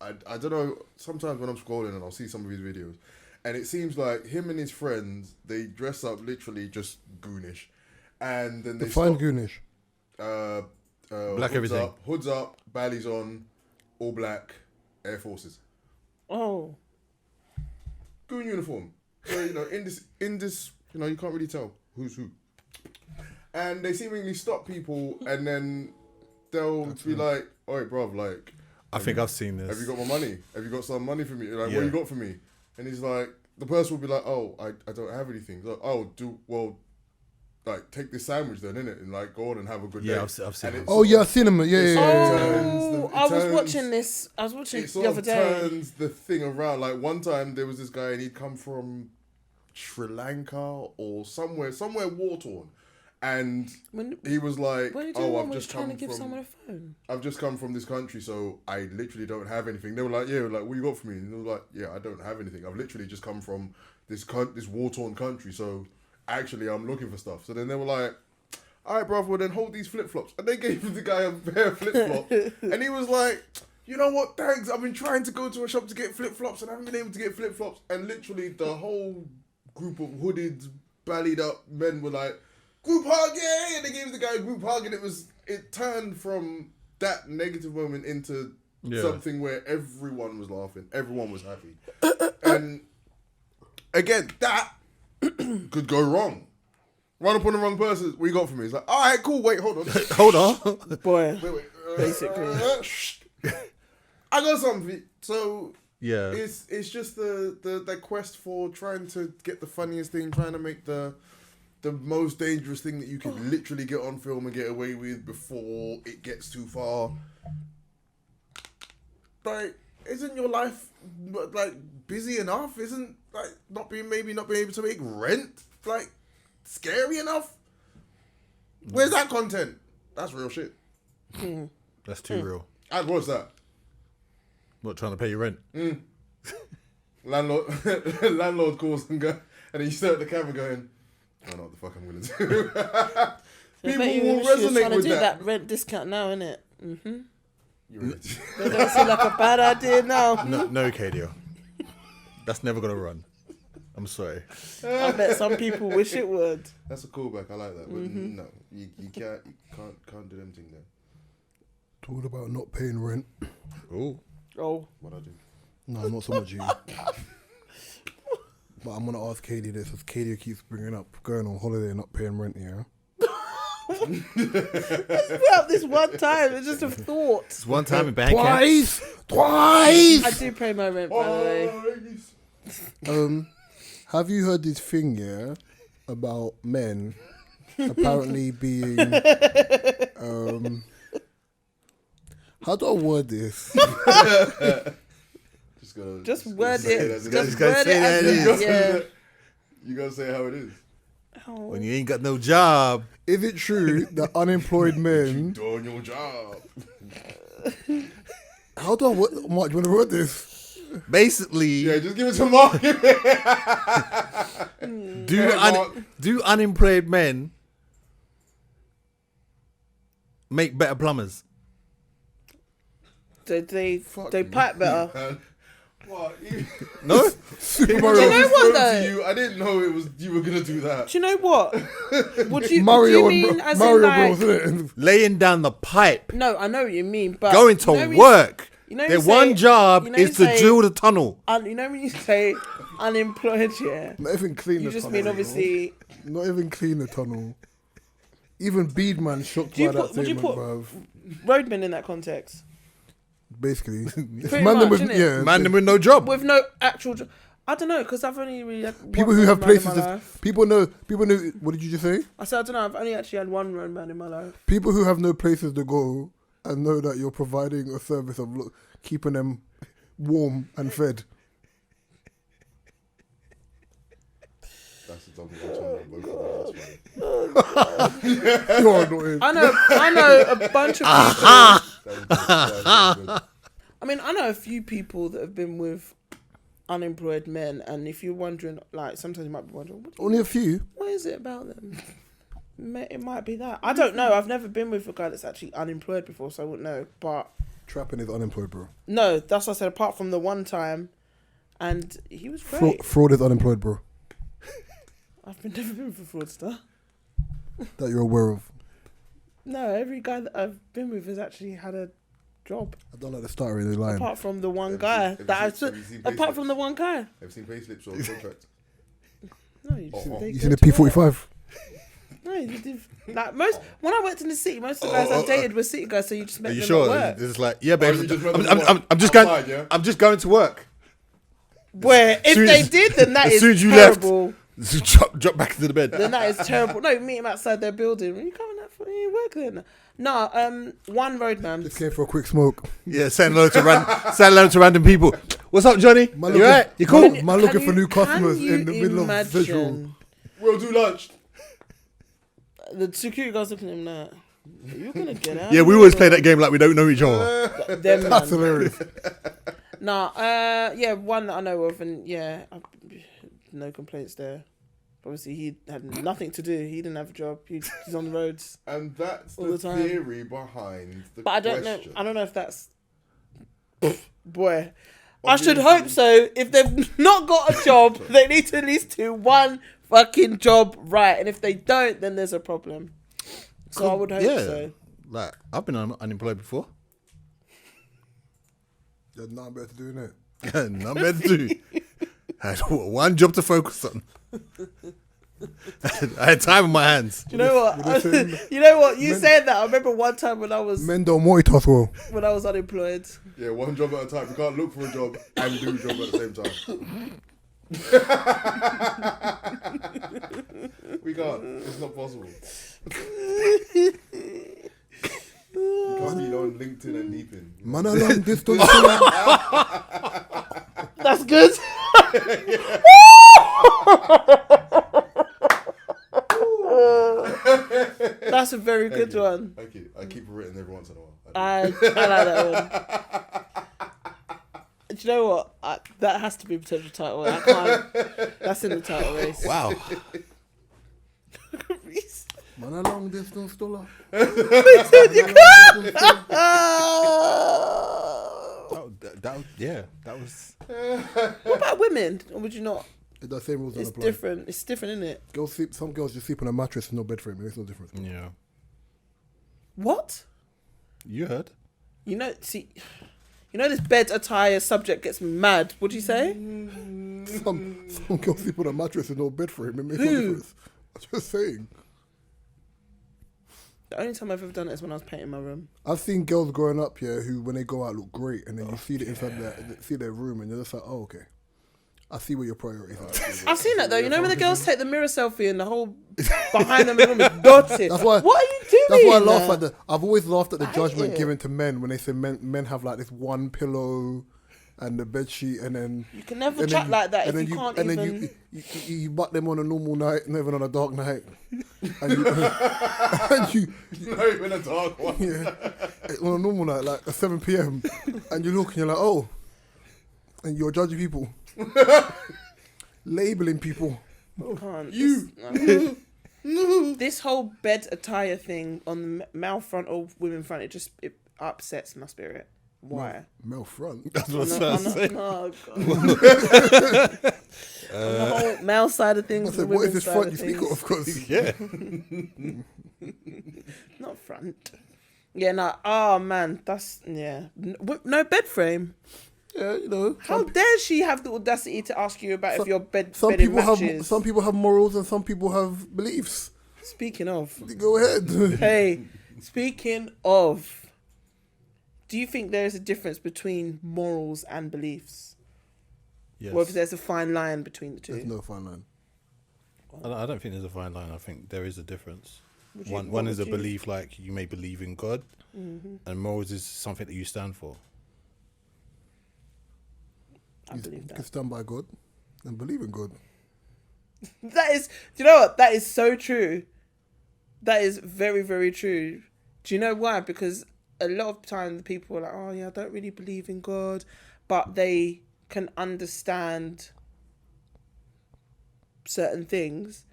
I don't know, sometimes when I'm scrolling and I'll see some of his videos, and it seems like him and his friends, they dress up literally just goonish. And then they Define stop, goonish. Black everything. Hoods up, baddies on, all black, Air Forces. Oh. Goon uniform. So, in this, you can't really tell who's who. And they seemingly stop people, and then they'll be like, "Oi, bruv, like, I think I've seen this. Have you got my money? Have you got some money for me? Like, Yeah. what you got for me? And he's like, the person will be like, oh, I don't have anything. Like, oh, like, take this sandwich then, innit? And like, go on and have a good day. Yeah, I've seen And it. it Oh yeah, cinema. Yeah. Oh, I was turns- watching this. I was watching It it sort the of other day. turns the thing around. Like, one time there was this guy and he'd come from Sri Lanka or somewhere war torn. And When he was like, you oh, one I've was just trying come to give from... someone a phone. I've just come from this country, so I literally don't have anything. They were like, yeah, like, what you got for me? And they were like, yeah, I don't have anything. I've literally just come from this war-torn country, so actually I'm looking for stuff. So then they were like, all right, brother, well then hold these flip-flops. And they gave the guy a pair of flip-flops. And he was like, you know what, thanks. I've been trying to go to a shop to get flip-flops and I haven't been able to get flip-flops. And literally the whole group of hooded, bellied up men were like, group hug, yeah, and they gave the guy a group hug, and it turned from that negative moment into something where everyone was laughing, everyone was happy, and again, that could go wrong. Run up on the wrong person. What you got for me? It's like, all right, cool. Wait, hold on, Hold on. Boy, wait. basically. I got something. So Yeah. it's just the quest for trying to get the funniest thing, trying to make the most dangerous thing that you can literally get on film and get away with before it gets too far. Like, isn't your life like busy enough? Isn't like not being able to make rent like scary enough? Where's that content? That's real shit. That's too real. And what's that? What, trying to pay your rent? Landlord calls and go, and then you stare at the camera going, I don't know what the fuck I'm gonna do. People will resonate trying to with do that. that rent discount now, innit? Mm-hmm. You're right. That doesn't seem like a bad idea now. No, KDO. That's never gonna run. I'm sorry. I bet some people wish it would. That's a callback. I like that. But no, you can't do them thing there. Talking about not paying rent. Oh. Oh, What I do? No, not so much you. But I'm gonna ask Katie this, as Katie keeps bringing up going on holiday and not paying rent. Yeah. put up this one time. It's just a thought. It's one time in Bangkok. Twice. I do pay my rent, by the way. Have you heard this thing? Yeah, about men apparently being. How do I word this? Just word it. Just gotta say that it is. Yeah. You gotta say how it is. When you ain't got no job. Is it true that unemployed men? Doing your job. How do I word? Mark, you want to word this? Basically, Yeah, just give it to Mark. do unemployed men make better plumbers? They pipe better. Man. What? No? Super Do Mario. you know what To though? you, I didn't know you were gonna do that. Do you know what? Would you Mario do you mean and as Mario in like? Bros, isn't it? Laying down the pipe, No, I know what you mean, but going to you know when you- work. you know Their you one say- job you know is you to say- drill the tunnel. You know when you say unemployed, yeah, Not even clean you the just tunnel. mean obviously. Not even clean the tunnel. Even Beadman shocked Do you by that put- would you statement, put- bruv. Roadmen in that context, Basically, it's Pretty man them much, with innit? yeah, Man with no job. with no actual. I don't know because I've only really had people one who have roadman in places. my To, life. people know. What did you just say? I said I don't know. I've only actually had one roadman in my life. People who have no places to go and know that you're providing a service of keeping them warm and fed. That's the topic I'm trying to both of us. You're annoying. I know a bunch of people. I mean, I know a few people that have been with unemployed men, and if you're wondering, like, sometimes you might be wondering, Only a few. what is it about them? It might be that. I don't know. I've never been with a guy that's actually unemployed before, so I wouldn't know. But Trapping is unemployed, bro. no, that's what I said. Apart from the one time, and he was great. Fraud is unemployed, bro. I've never been with a fraudster. That you're aware of. No, every guy that I've been with has actually had a job. I don't like the start really lying. Apart from the one Have guy you seen- that I have took. you seen Apart from payslips? the one guy. Have you seen payslips or contracts? No, you Oh, just, oh. they You go seen the to work. P45? No, like most when I worked in the city, most of the guys I dated were city guys, so you just met Are you them sure? at work. It's like, yeah, babe. you just went I'm, to I'm, work I'm, I'm just outside, going. yeah? I'm just going to work. Where if Soon they as- did, then that as is soon as you terrible. Drop back into the bed. Then that is terrible. No, meet him outside their building. Are you coming out for you work then? No, one road man. Just came for a quick smoke. Yeah, saying hello to random people. What's up, Johnny? Man You looking- right? You cool? Man looking for new Can customers you in the middle of imagine? visual. We'll do lunch. The security guys looking at him like, you're gonna get out. Yeah, we always play that game like we don't know each other. Them That's man. hilarious. Nah, yeah, one that I know of, and yeah, no complaints there. Obviously, he had nothing to do. He didn't have a job. He's on the roads. And that's All the the time. theory behind the But I don't question. know. I don't know if that's. Boy, I should hope so. If they've not got a job, they need to at least do one fucking job right. And if they don't, then there's a problem. So I would hope so. Like, I've been unemployed before. There's nothing better to do, innit? Nothing better to do. I had one job to focus on. I had time on my hands. Do you know what? You know what? You said that. I remember one time when I was Men don't multitask well. unemployed. Yeah, one job at a time. You can't look for a job and do a job at the same time. We can't. It's not possible. You can't be on LinkedIn and Deepin. Man along distance. That's good. That's a very good one. Thank you. I keep it written every once in a while. I like that one. Do you know what? That has to be a potential title. I can't. That's in the title race. Wow. Man along distance dollar. That was. What about women? Or would you not? The same rules don't It's apply. different. It's different, isn't it? Girls sleep. Some girls just sleep on a mattress with no bed frame. It makes no difference. Yeah. What? You heard? You know, see, you know this bed attire subject gets me mad. What'd you say? Some girls sleep on a mattress with no bed frame. It makes no Who? difference. I'm just saying. The only time I've ever done it is when I was painting my room. I've seen girls growing up here who, when they go out, look great, and then you see the inside their room, and you're just like, oh, okay. I see where your priorities are. I've seen that though. You know when the girls take the mirror selfie and the whole behind them room is dotted. That's why. What are you doing? That's why I laugh at I've always laughed at the I judgment hate it. given to men when they say men have like this one pillow and the bed sheet, and then You can never and chat then like that and if then you can't and even. then you butt them on a normal night, never on a dark night, and you, and you Not even a dark one. yeah, on a normal night like at 7 p.m. and you look and you're like, oh, and you're judging people, labeling people. Can't. You. This whole bed attire thing on the male front or women front, it upsets my spirit. Why? Male front. That's what No, I was saying. no, God. On the whole male side of things, I the said, what is women's this side front of you speak things. of? Because Yeah. Not front. Yeah, no. Oh man, that's yeah. No bed frame. yeah, you know, How dare she have the audacity to ask you about if your some bedding people have matches? some people have morals and some people have beliefs. Speaking of, Go ahead. hey, speaking of, do you think there is a difference between morals and beliefs? Yes. Or if there's a fine line between the two? There's no fine line. I don't think there's a fine line. I think there is a difference. Would you- One what is a would you- belief, like you may believe in God, and morals is something that you stand for. I believe You can that. stand by God and believe in God. That is, do you know what? That is so true. That is very, very true. Do you know why? Because a lot of time the people are like, oh yeah, I don't really believe in God, but they can understand certain things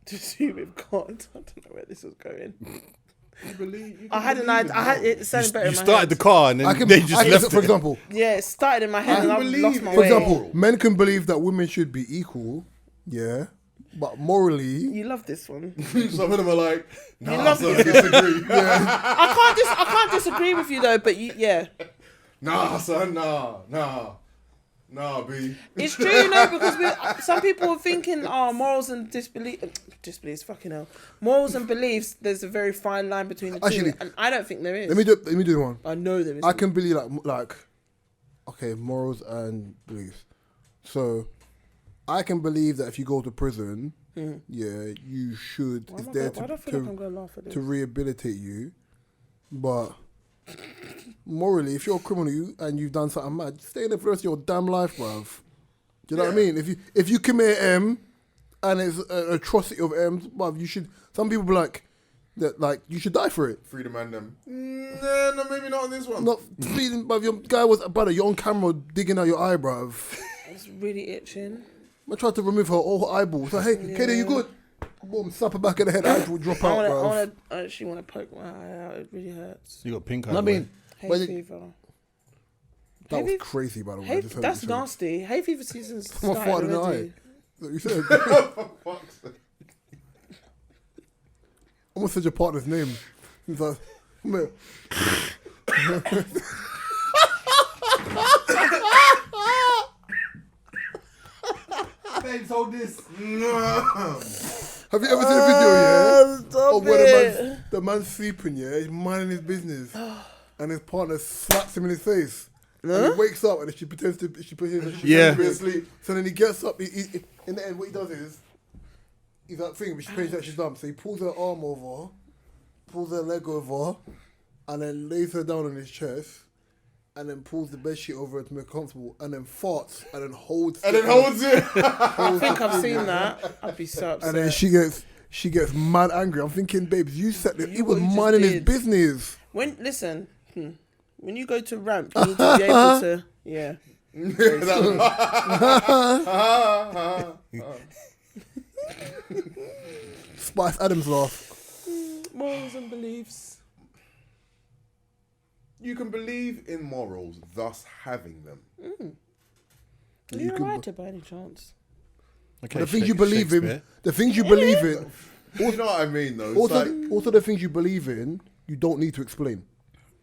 to do with God. I don't know where this was going. I had an idea. I had it sounded better You in my started head. the car and then they just left for it. example, Yeah, it started in my head and I've lost my for way. example, men can believe that women should be equal, yeah, but morally, You love this one. Some of them are like, You nah, love son, this. disagree. I can't disagree with you though, but yeah. Nah, son, nah. Nah, B. It's true, you know, because some people are thinking, morals and disbeliefs, fucking hell. Morals and beliefs, there's a very fine line between the Actually, two, and I don't think there is. Let me do one. I know there is. I can believe okay, morals and beliefs. So, I can believe that if you go to prison, yeah, you should. Why It's do there I feel like I'm going to laugh at this? to rehabilitate you, but morally, if you're a criminal and you've done something mad, stay in there for the rest of your damn life, bruv. Do you know what I mean? If you commit M and it's an atrocity of M's, bruv, you should. Some people be like that, like you should die for it. Freedom and them. No, maybe not on this one. Not feeling, bruv. Your guy was, brother, you're on camera digging out your eye, bruv. It's really itching. I tried to remove her whole eyeball. So hey, Katie, you good? Boom, slap her back in the head. Eyeball drop out, bruv. I actually want to poke my eye out. It really hurts. You got pink eye. I mean, Hay fever. that was Hay- crazy, by the way. I Hay, just heard that's you say. nasty. Hay fever season's Someone started farted in the already. eye. That you said. For fuck's sake. Almost said your partner's name. He's like, man. Babes, hold this. Have you ever seen a video, yeah? Stop Of where it. the man's sleeping, yeah? He's minding his business. And his partner slaps him in his face. And he wakes up and she pretends to Yeah. be asleep. So then he gets up. He, in the end, what he does is, he's like thinking, but she pretends that she's dumb. So he pulls her arm over, pulls her leg over, and then lays her down on his chest. And then pulls the bedsheet over her to make her comfortable, and then farts, and then holds. And then holds it. I think I've seen that. I'd be so upset. And then she gets mad angry. I'm thinking, babes, you said that he was what you just minding his did. business. Listen, when you go to ramp, you need to be able to, yeah. Spice Adams laugh. Morals and beliefs. You can believe in morals, thus having them. Are you a writer by any chance? Okay, The things you believe in, Shakespeare. the things you believe in. You know what I mean, though? It's Also the things you believe in, you don't need to explain.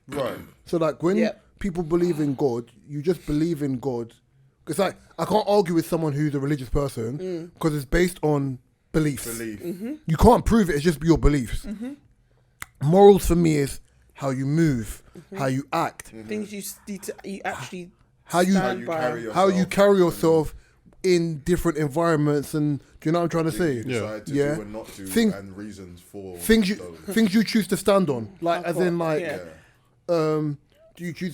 right. So like when Yep. people believe in God, you just believe in God. Because like I can't argue with someone who's a religious person because it's based on beliefs. Belief. You can't prove it. It's just your beliefs. Morals for me is how you move, how you act, Things you need to, you actually how you stand by. how you carry yourself in different environments, and do you know what I'm trying to say? You decide to Yeah. do and not do, Thing- and reasons for Things you those. choose to stand on, like as in like, Yeah. do you choose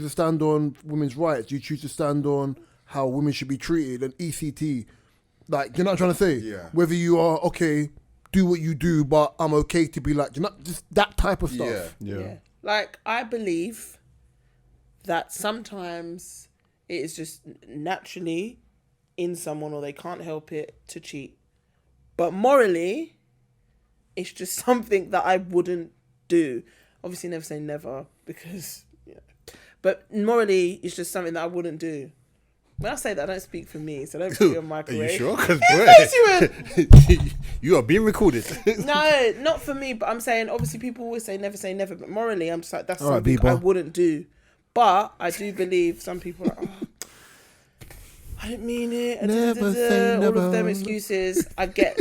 to stand on women's rights? Do you choose to stand on how women should be treated and ECT? Like, you know what I'm trying to say? Yeah. Whether you are okay, do what you do, but I'm okay to be like, you know, just that type of stuff. Yeah. Like, I believe that sometimes it is just naturally in someone or they can't help it to cheat. But morally, it's just something that I wouldn't do. Obviously, never say never because, but morally, it's just something that I wouldn't do. When I say that, I don't speak for me, so don't put me on my Are career. you sure? Because Yes, you are being recorded. No, not for me, but I'm saying, obviously, people always say never, but morally, I'm just like, that's All right, something Bieber. I wouldn't do. But I do believe some people are like, I didn't mean it. Never say All never. of them excuses. I get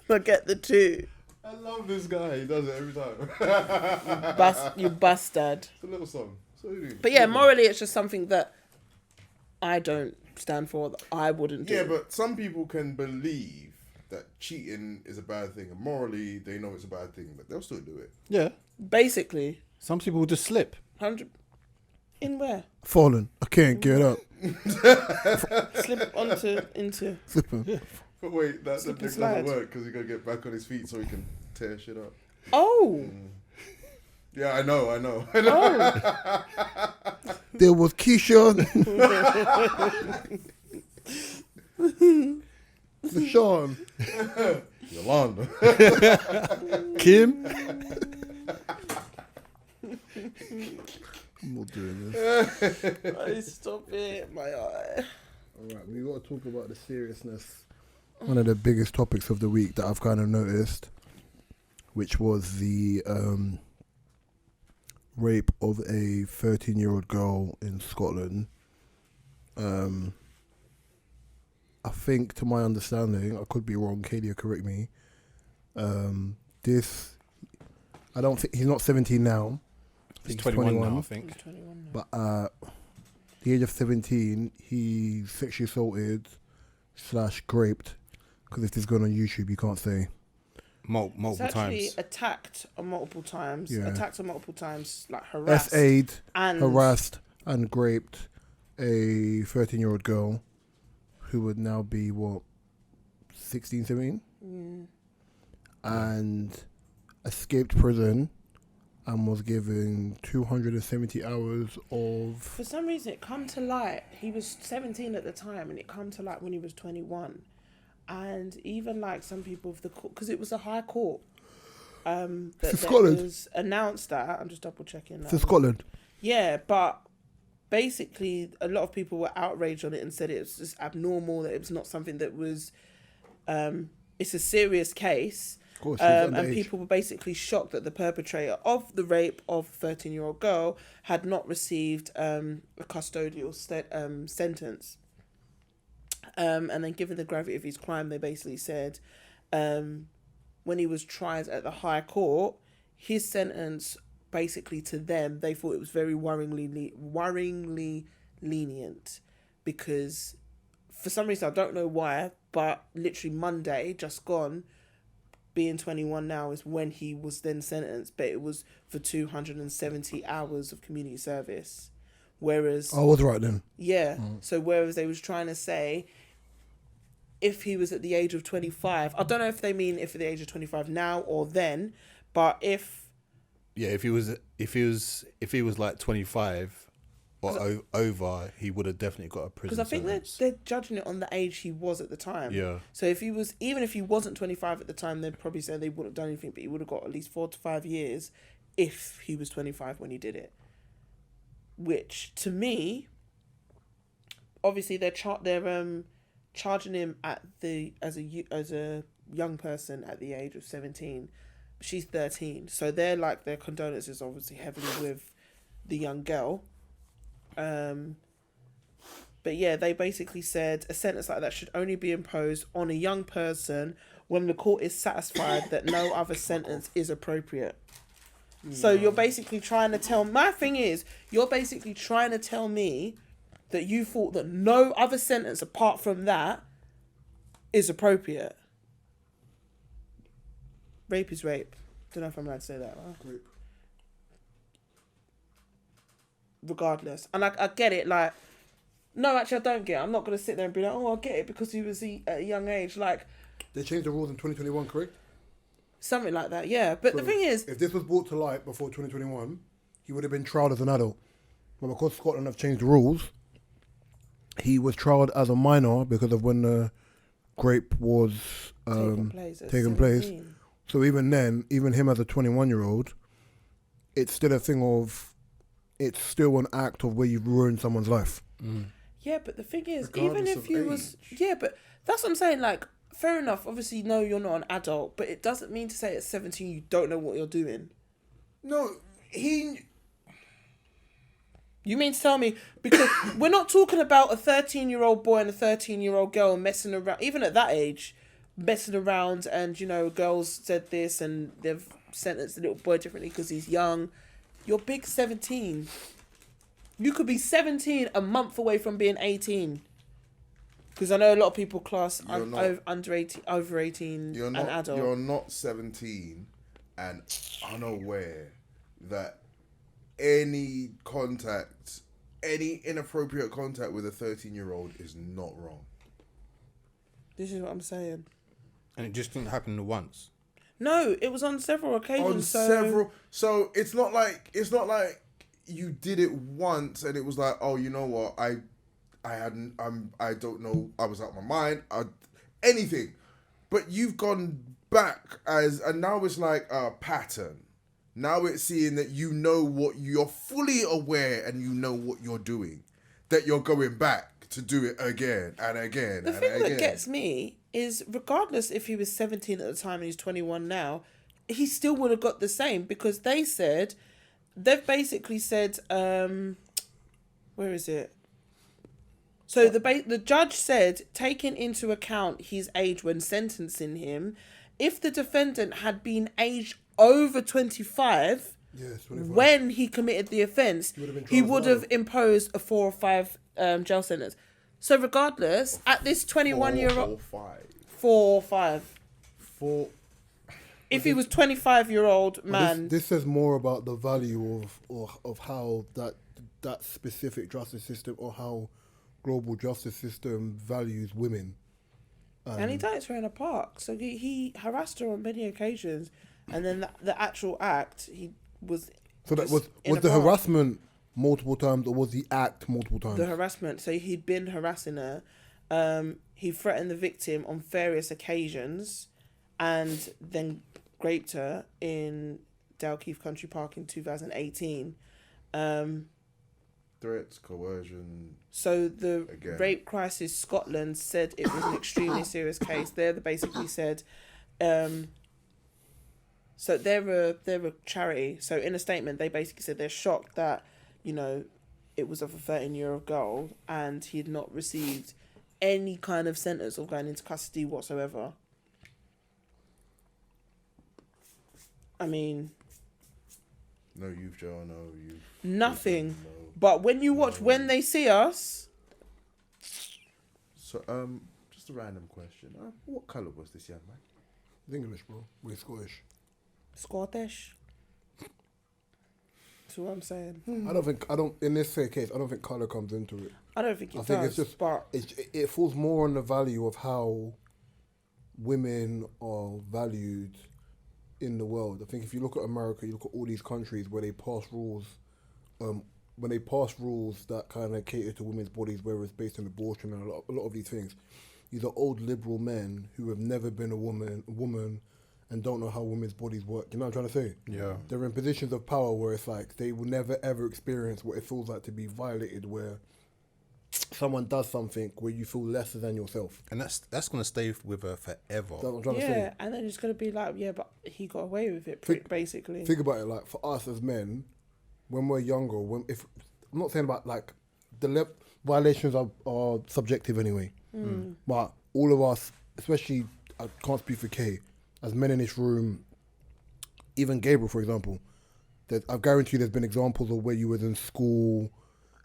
I get the two. I love this guy. He does it every time. You bastard. It's a little song. So But yeah, morally, it's just something that I don't stand for, that I wouldn't do. Yeah, but some people can believe that cheating is a bad thing, and morally they know it's a bad thing, but they'll still do it. Yeah. Basically, Some people will just slip. 100 in where? Fallen. I can't get up. Slip into. Slipping. But wait, that Slip and doesn't slide. work because he got to get back on his feet so he can tear shit up. Oh, Yeah, I know. There was Keisha. Deshaun. Yolanda. Kim? I'm not doing this. oh, stop it, my eye. Alright, we got to talk about the seriousness. One of the biggest topics of the week that I've kind of noticed, which was the rape of a 13-year-old girl in Scotland. I think, to my understanding, I could be wrong. Katie, correct me. This, I don't think he's not 17 now. I He's think 21 now, I think. He's 21 now. But the age of 17, he sexually assaulted / raped. Because if this is going on YouTube, you can't say. Multiple He's actually times. attacked on multiple times. Yeah. Like harassed. S.A.'d, and harassed and raped a 13-year-old girl who would now be, 16, 17? And escaped prison and was given 270 hours of... For some reason, it come to light. He was 17 at the time, and it come to light when he was 21. And even like some people of the court, because it was a high court that Scotland. was announced that. I'm just double checking that. For Scotland. Yeah, but basically, a lot of people were outraged on it and said it was just abnormal, that it was not something that was. It's a serious case. Of course, And people were basically shocked that the perpetrator of the rape of a 13-year-old girl had not received a custodial sentence. And then given the gravity of his crime, they basically said when he was tried at the High Court, his sentence, basically to them, they thought it was very worryingly lenient, because for some reason, I don't know why, but literally Monday, just gone, being 21 now, is when he was then sentenced, but it was for 270 hours of community service. Whereas... I was right then. Yeah. So whereas they was trying to say, if he was at the age of 25, I don't know if they mean if at the age of 25 now or then, but if... Yeah, if he was like 25 or over, he would have definitely got a prison Because I think sentence. they're judging it on the age he was at the time. Yeah. So if he was, even if he wasn't 25 at the time, they'd probably say they wouldn't have done anything, but he would have got at least 4 to 5 years if he was 25 when he did it. Which, to me, obviously they're charging him as a young person at the age of 17. She's 13, so their condolences obviously heavily with the young girl. But yeah, they basically said a sentence like that should only be imposed on a young person when the court is satisfied that no other sentence is appropriate. So you're basically trying to tell... My thing is, you're basically trying to tell me that you thought that no other sentence apart from that is appropriate. Rape is rape. Don't know if I'm allowed to say that, right? Rape. Regardless. And I get it, like... No, actually, I don't get it. I'm not going to sit there and be like, oh, I get it because he was at a young age. Like... They changed the rules in 2021, correct? Something like that, yeah. But So the thing is... if this was brought to light before 2021, he would have been tried as an adult. But because Scotland have changed the rules, he was tried as a minor because of when the rape was taken place. So even then, even him as a 21-year-old, it's still a thing of... It's still an act of where you've ruined someone's life. Mm. Yeah, but the thing is, Regardless even if of you was... age. Yeah, but that's what I'm saying, like... Fair enough, obviously, no, you're not an adult, but it doesn't mean to say at 17 you don't know what you're doing. No, he... You mean to tell me, because we're not talking about a 13-year-old boy and a 13-year-old girl messing around, even at that age, messing around, and, you know, girls said this and they've sentenced the little boy differently because he's young. You're big 17. You could be 17 a month away from being 18. Because I know a lot of people class under 18, over 18 You're an not, adult. You're not 17 and unaware that any contact, any inappropriate contact with a 13-year-old is not wrong. This is what I'm saying. And it just didn't happen once. No, it was on several occasions. So it's not like you did it once and it was like, oh, you know what, I don't know, I was out of my mind, anything. But you've gone back and now it's like a pattern. Now it's seeing that you know what you're fully aware and you know what you're doing. That you're going back to do it again and again The and thing again. that gets me is, regardless if he was 17 at the time and he's 21 now, he still would have got the same, because they've basically said, where is it? So the judge said, taking into account his age when sentencing him, if the defendant had been aged over 25 Yes, 25. when he committed the offence, he would have imposed a 4 or 5 jail sentence. So regardless, at this 21-year-old... 4 or 5. 4. If he was 25-year-old man... This says more about the value of how that specific justice system, or how global justice system values women. And he done it to her in a park. So he harassed her on many occasions. And then the actual act, he was... So that was the harassment multiple times, or was the act multiple times? The harassment. So he'd been harassing her. He threatened the victim on various occasions and then raped her in Dalkeith Country Park in 2018. Threats, coercion. So the Rape Crisis Scotland said it was an extremely serious case. They basically said, so they're a charity. So in a statement, they basically said they're shocked that, it was of a 13-year-old girl and he had not received any kind of sentence or going into custody whatsoever. I mean... No youth jail, no youth... Nothing. No. But when you watch When They See Us... So, just a random question. What colour was this young man? It's English, bro. We're Scottish. Scottish. That's what I'm saying. In this case, I don't think colour comes into it. I don't think it I think does, it's just, but... it falls more on the value of how women are valued in the world. I think if you look at America, you look at all these countries where they pass rules, that kind of cater to women's bodies, whether it's based on abortion and a lot of these things. These are old liberal men who have never been a woman and don't know how women's bodies work. You know what I'm trying to say? Yeah. They're in positions of power where it's like they will never ever experience what it feels like to be violated, where someone does something where you feel lesser than yourself. And that's going to stay with her forever. That's what I'm trying to say. And then it's going to be like, but he got away with it, basically. Think about it, like, for us as men, when we're younger, I'm not saying about, like, the violations are subjective anyway. But all of us, especially, I can't speak for Kay, as men in this room, even Gabriel, for example, I guarantee there's been examples of where you was in school,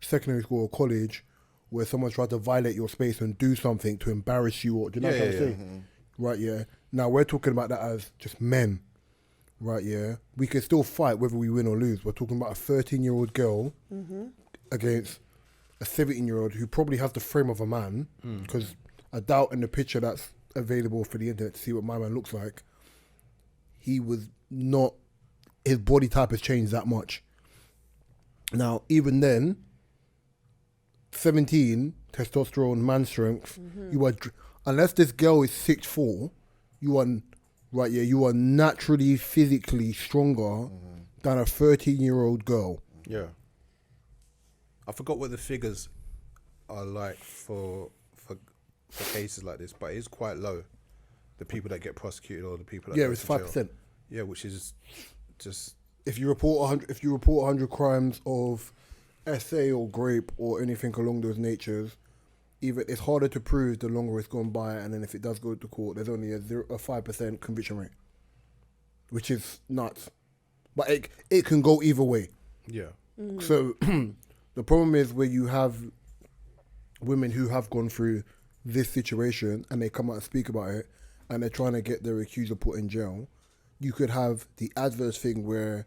secondary school or college, where someone tried to violate your space and do something to embarrass you, or do you know what I'm saying? Mm-hmm. Right, yeah. Now we're talking about that as just men, right, yeah. We can still fight whether we win or lose. We're talking about a 13-year-old girl against a 17-year-old who probably has the frame of a man, because I doubt in the picture that's available for the internet to see what my man looks like, his body type has changed that much. Now, even then, 17, testosterone, man strength, you are, unless this girl is 6'4", you are naturally physically stronger than a 13-year-old girl. Yeah. I forgot what the figures are like for cases like this, but it is quite low. The people that get prosecuted or the people that go it's to jail. 5%. Yeah, which is just... If you report 100 crimes of SA or grape or anything along those natures, even it's harder to prove the longer it's gone by, and then if it does go to court, there's only a 5% conviction rate, which is nuts. But it can go either way. Yeah. So the problem is where you have women who have gone through this situation and they come out and speak about it and they're trying to get their accuser put in jail. You could have the adverse thing where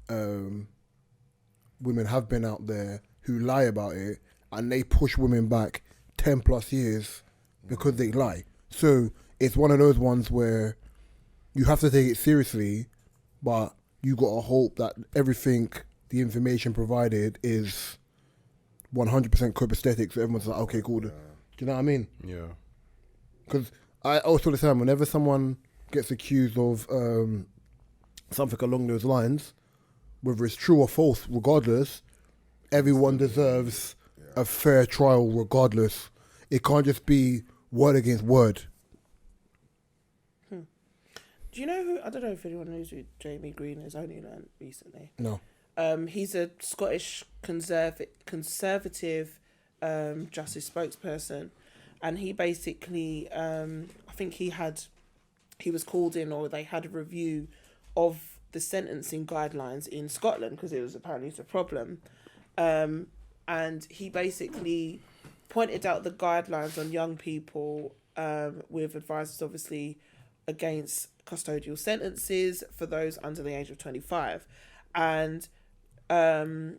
women have been out there who lie about it and they push women back 10 plus years because they lie. So it's one of those ones where you have to take it seriously, but you got to hope that everything, the information provided is 100% copacetic, so everyone's like, okay, cool. Do you know what I mean? Yeah. Because I also understand whenever someone gets accused of something along those lines, whether it's true or false, regardless, everyone deserves a fair trial regardless. It can't just be word against word. Do you know who, I don't know if anyone knows who Jamie Green is, I only learned recently. No. He's a Scottish conservative justice spokesperson, and he basically, I think he was called in, or they had a review of the sentencing guidelines in Scotland because it was apparently a problem, and he basically pointed out the guidelines on young people with advisors, obviously, against custodial sentences for those under the age of 25. And I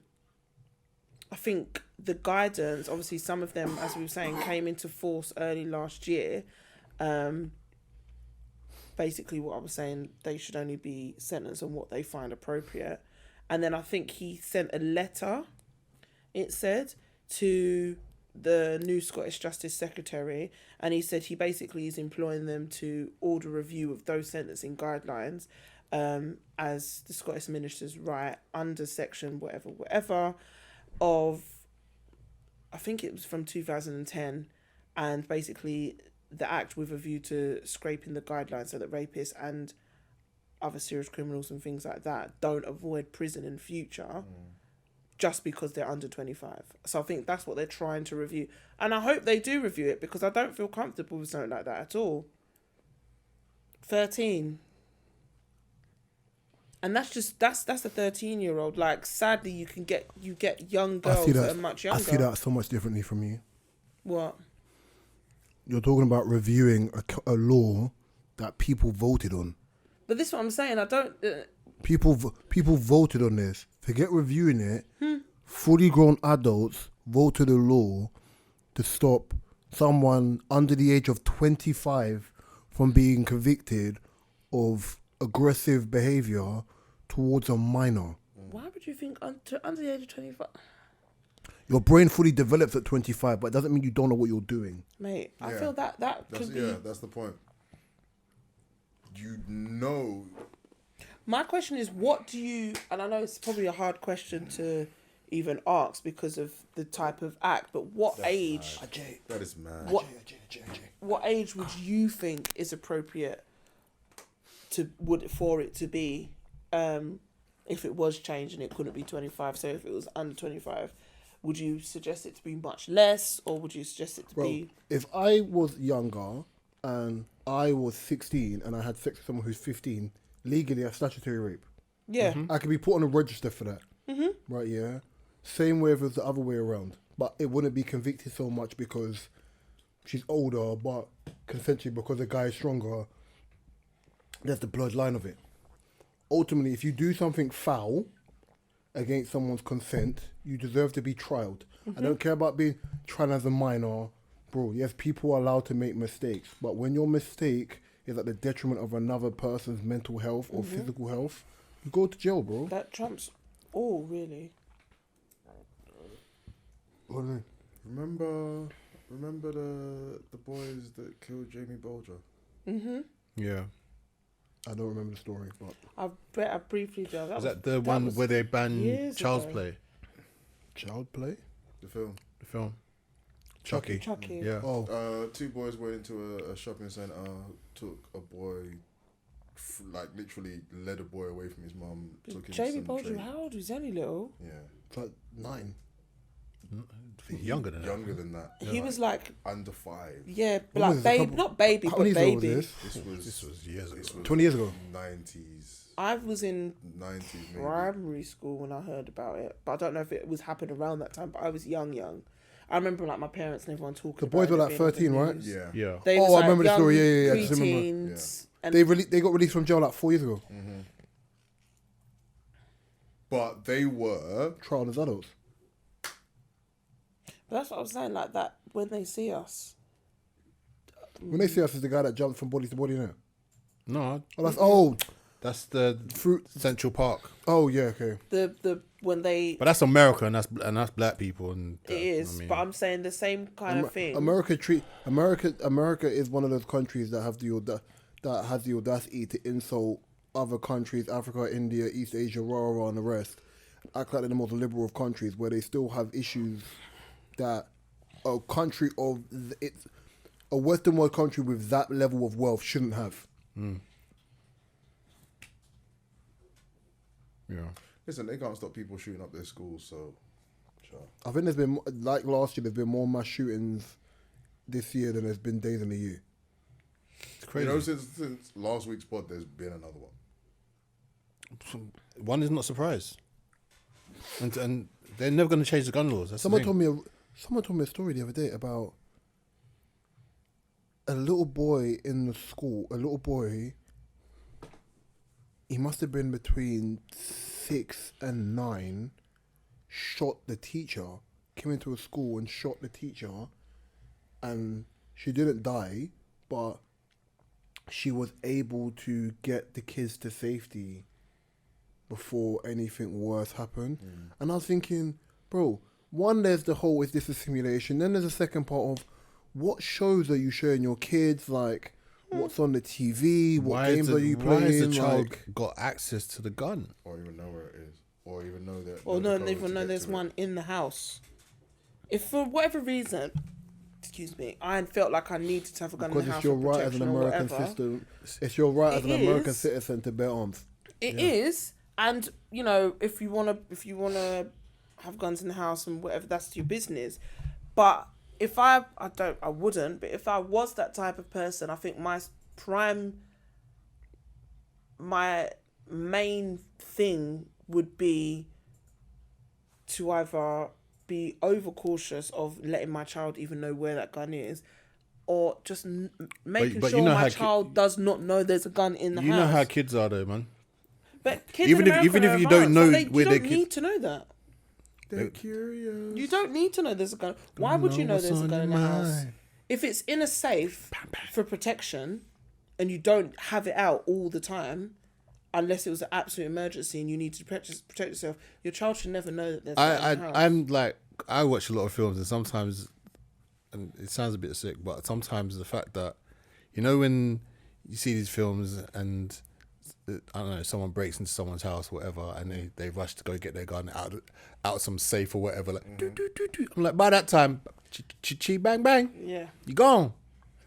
think the guidance, obviously some of them, as we were saying, came into force early last year. Basically what I was saying, they should only be sentenced on what they find appropriate. And then I think he sent a letter, it said, to the new Scottish Justice Secretary, and he said he basically is employing them to order review of those sentencing guidelines, as the Scottish ministers write under section whatever of, I think it was from 2010, and basically the act with a view to scraping the guidelines so that rapists and other serious criminals and things like that don't avoid prison in future just because they're under 25. So I think that's what they're trying to review. And I hope they do review it, because I don't feel comfortable with something like that at all. 13. And that's a 13-year-old. Like, sadly, you get young girls that are much younger. I see that so much differently from you. What? You're talking about reviewing a law that people voted on. But this is what I'm saying. I don't... People voted on this. Forget reviewing it. Fully grown adults voted a law to stop someone under the age of 25 from being convicted of aggressive behaviour towards a minor. Why would you think under the age of 25? Your brain fully develops at 25, but it doesn't mean you don't know what you're doing. Mate, I Yeah. feel that could be... Yeah, that's the point. You know... My question is, what do you... And I know it's probably a hard question to even ask because of the type of act, but what age... That is mad. What age would you think is appropriate for it to be, if it was changed and it couldn't be 25? So if it was under 25, would you suggest it to be much less, or would you suggest it to be... If I was younger and I was 16 and I had sex with someone who's 15, legally that's statutory rape. Yeah. I could be put on a register for that. Right, yeah. Same way if it was the other way around. But it wouldn't be convicted so much because she's older, but consensually because the guy is stronger. There's the bloodline of it. Ultimately, if you do something foul against someone's consent, you deserve to be trialed. I don't care about being tried as a minor. Bro, yes, people are allowed to make mistakes, but when your mistake is at the detriment of another person's mental health or physical health, you go to jail, bro. That trumps all, really. What do you mean? Remember the boys that killed Jamie Bolger? Yeah. I don't remember the story, but I briefly do. Was that the one where they banned years child's ago. play? child play? The film. The film. Chucky. Chucky. Yeah. Oh, Two boys went into a shopping centre, took a boy, like literally led a boy away from his mum. Took him Jamie some Bolger, trade. how old was he? Only little. Yeah, it's like 9. Younger than that. younger than that. He was like, Under 5. yeah, What like was it, a baby, couple- not baby, How but many years ago was baby. this? This was years ago. 20 years ago. 90s. I was in 90s maybe. primary school when I heard about it, but I don't know if it was happening around that time. But I was young. I remember like my parents and everyone talking. The about boys it were being like on the 13, right? news. Yeah. Yeah. They Oh, was, I like, remember the young story. Yeah. I just remember. preteens, and They got released from jail like 4 years ago. But they were. Trial as adults. But that's what I was saying. Like that, when they see us, When they see us as the guy that jumped from body to body, now. No, That's that's the fruit. Central Park. Oh yeah, okay. the when they But that's America, and that's black people, and it is. I mean, But I'm saying the same kind of thing. America is one of those countries that have that has the audacity to insult other countries, Africa, India, East Asia, rah, and the rest. Act like they're the most liberal of countries, where they still have issues that a country of a Western world country with that level of wealth shouldn't have. yeah. Listen, they can't stop people shooting up their schools, so I think there's been, like last year, there's been more mass shootings this year than there's been days in the year. It's crazy. You know, since last week's pod, there's been another one. One is not surprised, and they're never going to change the gun laws. That's Someone the thing. told me a story the other day about a little boy in the school. A little boy. He must have been between 6 and 9. Shot the teacher. Came into a school and shot the teacher, and she didn't die, but she was able to get the kids to safety before anything worse happened. And I was thinking, bro, one, there's the whole, is this a simulation? Then there's a second part of, what shows are you showing your kids? Like, what's on the TV? What games are you playing? Why has the child Like, got access to the gun? Or even know where it is. Or even know that. Or know no, the even code know to there's get to one it. in the house. If for whatever reason, excuse me, I felt like I needed to have a gun in because the it's house your for right as an protection or American whatever. system. It's your right as an It American is. citizen to bear arms. It is, and you know, if you wanna have guns in the house and whatever, that's your business. But if I wouldn't. But if I was that type of person, I think my main thing would be to either be overcautious of letting my child even know where that gun is, or just making but sure you know my how child does not know there's a gun in the You house. know how kids are, though, man. But kids Even in if- America even if are you don't advanced, know like, where you their don't kid- need to know that. They're curious. You don't need to know there's a gun. Why would you know there's a gun in the house? If it's in a safe for protection, and you don't have it out all the time, unless it was an absolute emergency and you need to protect yourself, your child should never know that there's a gun in the house. I'm like, I watch a lot of films, and sometimes, and it sounds a bit sick, but sometimes the fact that, you know, when you see these films and I don't know, someone breaks into someone's house, whatever, and they rush to go get their gun out some safe or whatever, like doo, doo, doo, doo. I'm like, by that time, chi bang bang, Yeah. you gone.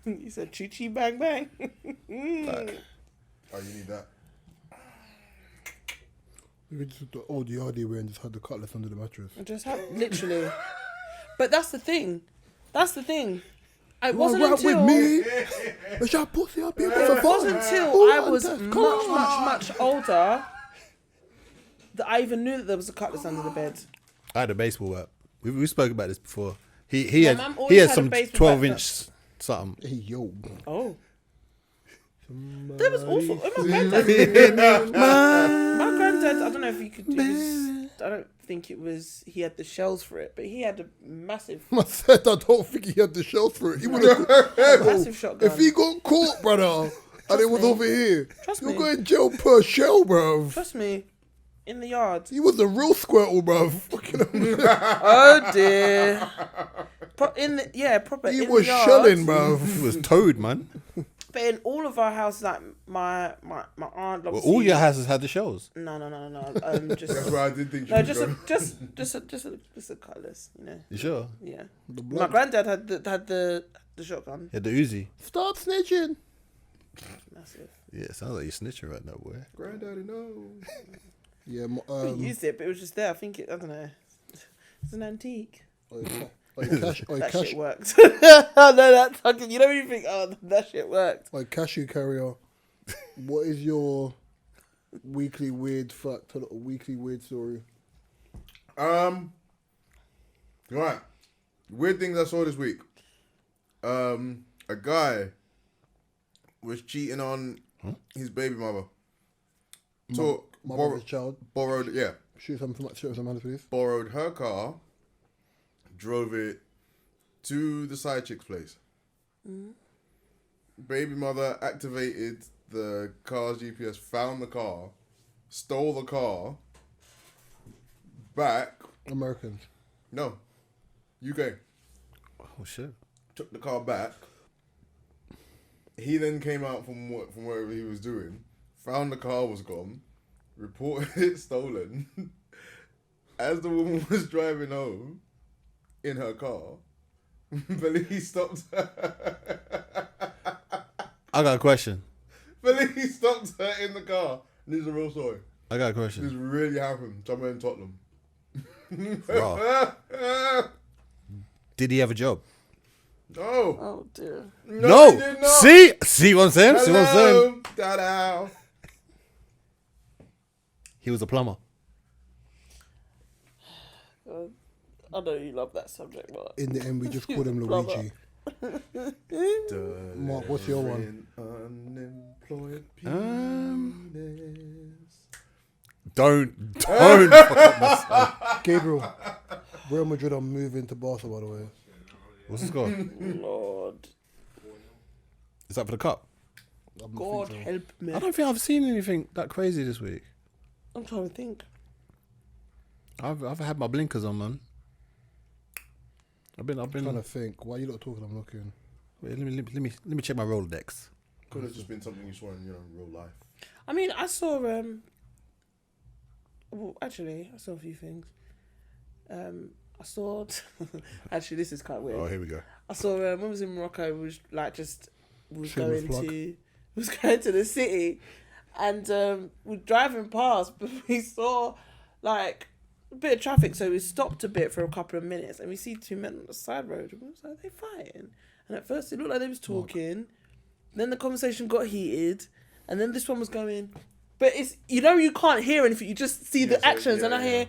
You said choo choo bang bang. Like, Oh, you need that. You could just the old yardie way and just had the cutlass under the mattress. Just have literally. But that's the thing. It You wasn't wanna rap until with me? Is your pussy up here for it fun? wasn't until Ooh, I was that's much older that I even knew that there was a cutlass under the bed. I had a baseball bat. We spoke about this before. He My had mum he always had had a some baseball bat 12-inch something. Hey, yo. Oh. That was awful. My granddad, I don't know if you could do I don't think it was, he had the shells for it, but he had a massive I said I don't think he had the shells for it. He would have. massive shotgun. If he got caught, brother, and it was me. over here, Trust you're me. going jail per shell, bruv. Trust me, in the yard. He was a real squirtle, bruv. Fucking Oh dear. Proper he in was the yard. shelling, bruv. He was towed, man. But in all of our houses, like my aunt, Well, all your houses had the shells. No. Just That's where I did think you no, would just go. a cutlass, you know. You sure? Yeah. The My blood. granddad had the shotgun. He had the Uzi. Stop snitching. Massive. Yeah, it sounds like you're snitching right now, boy. Granddaddy, no. Yeah, We used it, but it was just there. I think I don't know. It's an antique. That cash, shit worked. I know that fucking. You know when you think, oh, that shit worked. cashew carrier. What is your weekly weird fact? Tell a weekly weird story. Right. Weird things I saw this week. A guy was cheating on his baby mother. Mother of his child. Borrowed Shoot some hands, please. borrowed her car, drove it to the side chick's place. Baby mother activated the car's GPS, found the car, stole the car, back. Americans. No, UK. Oh shit. Took the car back. He then came out from wherever he was doing, found the car was gone, reported it stolen. As the woman was driving home in her car, Willy stopped her. I got a question. Willy stopped her in the car. This is a real story. I got a This question. really happened somewhere in Tottenham. Bro. Did he have a job? No. Oh dear. No. he did not. See what I'm saying? See what I'm saying? Hello. Ta-da. He was a plumber. I know you love that subject, but In the end, we just call him Luigi. Mark, what's your one? Unemployed Don't fuck up my son. Gabriel, Real Madrid are moving to Barca, by the way. What's the score? Lord, Is that for the cup? God help me. I don't think I've seen anything that crazy this week. I'm trying to think. I've had my blinkers on, man. I've been. Trying to think. Why are you not talking? I'm looking. Wait, let me check my Rolodex. Could have just been something you saw in real life. I mean, I saw well, actually, I saw a few things. I saw. Actually, this is quite weird. Oh, here we go. I saw when I was in Morocco, was like was Shameless going to the city, and we're driving past, but we saw like a bit of traffic, so we stopped a bit for a couple of minutes, and we see two men on the side road. And we was like, they fighting, and at first it looked like they was talking, then the conversation got heated, and then this one was going, but it's you can't hear anything, you just see the actions, and I hear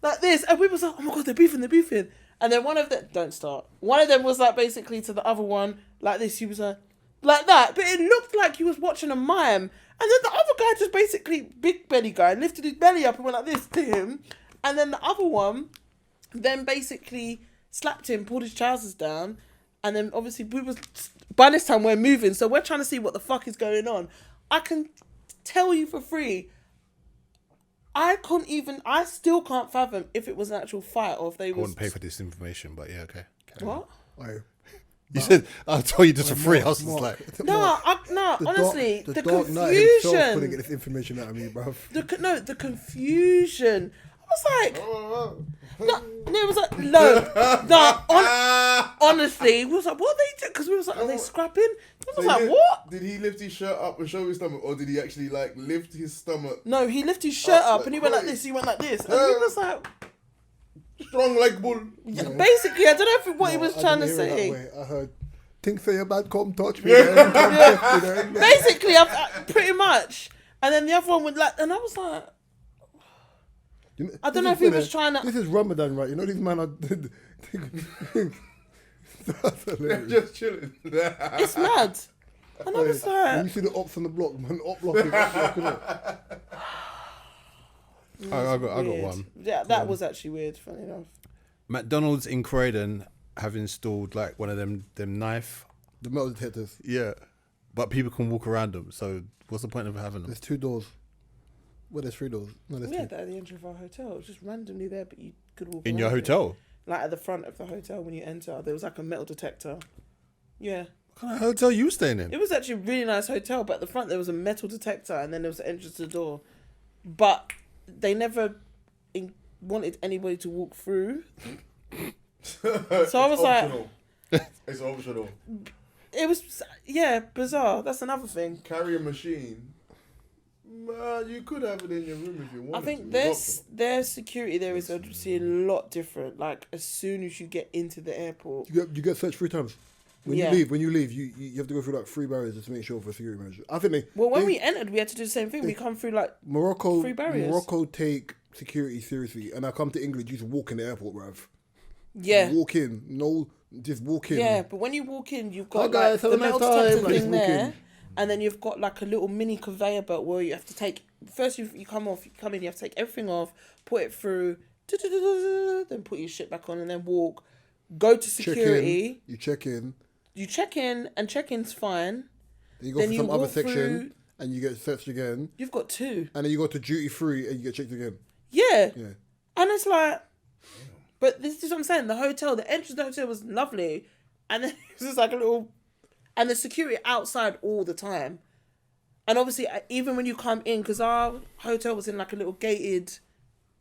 like this, and we was like, oh my god, they're beefing. And then one of them, don't start. One of them was like basically to the other one, like this. He was like that. But it looked like he was watching a mime. And then the other guy just basically, big belly guy, lifted his belly up and went like this to him. And then the other one then basically slapped him, pulled his trousers down. And then obviously by this time we're moving. So we're trying to see what the fuck is going on. I can tell you for free, I still can't fathom if it was an actual fight or if they I was... wouldn't pay for this information, but yeah, okay. What? You said I'll tell you just for free. I was just like, No, honestly, the Dark Knight himself couldn't confusion. get this information out of me, bruv. The confusion. I was like, no, it was like, no, honestly, we was like, what are they doing? Because we was like, are they scrapping? I was like, what? Did he lift his shirt up and show his stomach, or did he actually like lift his stomach? No, he lifted his shirt up like and he went like crazy. this, he went like this. And we was like, Strong like bull. basically, I don't know what he was I trying to didn't hear it say. that way. I heard, think say your bad, come touch me. Then, come test me then. Basically, pretty much. And then the other one would like, and I was like, I don't know if he was trying to... This is Ramadan, right? You know these men are... That's hilarious. Just chilling. It's mad. And I was When like... you see the ops on the block, man, op block is up, isn't it? I got weird. one. Yeah, that was actually weird, funny enough. McDonald's in Croydon have installed like one of them knife. The metal detectors. Yeah, but people can walk around them. So what's the point of having them? There's 2 doors. Well, there's 3 doors. No, there's We 2. had that at the entry of our hotel. It was just randomly there, but you could walk In your around it. hotel? Like at the front of the hotel when you enter, there was like a metal detector. Yeah. What kind of hotel you staying in? It was actually a really nice hotel, but at the front there was a metal detector and then there was an entrance to the door. But they never wanted anybody to walk through. So I was optional. It's optional. it was, yeah, bizarre. That's another thing. Carry a machine. You could have it in your room if you wanted I think to. their security there is obviously a lot different. Like as soon as you get into the airport, You get searched 3 times. When Yeah. you leave, you have to go through like 3 barriers just to make sure for security measures. I think when they we entered, we had to do the same thing. We come through like Morocco 3 barriers. Morocco take security seriously, and I come to England, you just walk in the airport, bruv. yeah. Walk in, no, just walk in. Yeah, but when you walk in, you've Hi got guys, like have the a nice metal time. detector Like, thing just walk there, in. and then you've got like a little mini conveyor belt where you have to take. First, you come in, you have to take everything off, put it through, then put your shit back on, and then walk. Go to security. You check in. You check in, and check-in's fine. Then you go Then for you some other walk section, through- and you get searched again. You've got 2. And then you go to duty free, and you get checked again. Yeah. Yeah. And it's like, but this is what I'm saying. The entrance to the hotel was lovely, and then it was just like a little, and the security outside all the time, and obviously even when you come in, because our hotel was in like a little gated,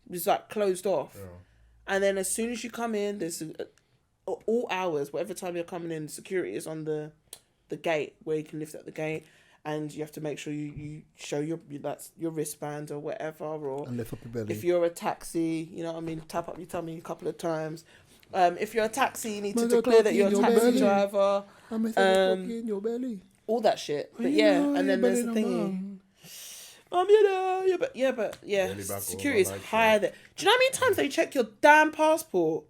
it was like closed off, and then as soon as you come in, there's all hours, whatever time you're coming in, security is on the gate where you can lift up the gate. and you have to make sure you show your wristband or whatever, or And lift up your belly. if you're a taxi, you know what I mean, tap up your tummy a couple of times. If you're a taxi, you need to declare that you're a taxi driver. in your belly. All that shit. But yeah, and then there's the thingy. Yeah, Belly back security is over, like higher there. Do you know how many times they check your damn passport?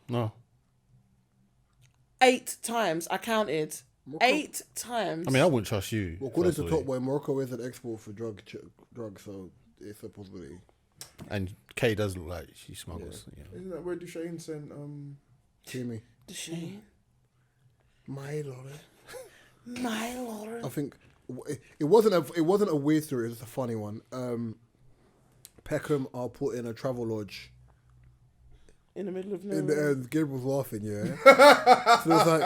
No. 8 times. I counted. 8 times. I mean, I wouldn't trust you. Well, according to personally. Top Boy, Morocco is an export for drugs, so it's a possibility. And Kay does look like she smuggles. Yeah. Isn't that where Duchesne sent Timmy. The shame. My lord. My lord. I think it wasn't a weird story. It was just a funny one. Peckham are put in a travel lodge. In the middle of And nowhere. Gabriel was laughing, yeah. So it's like,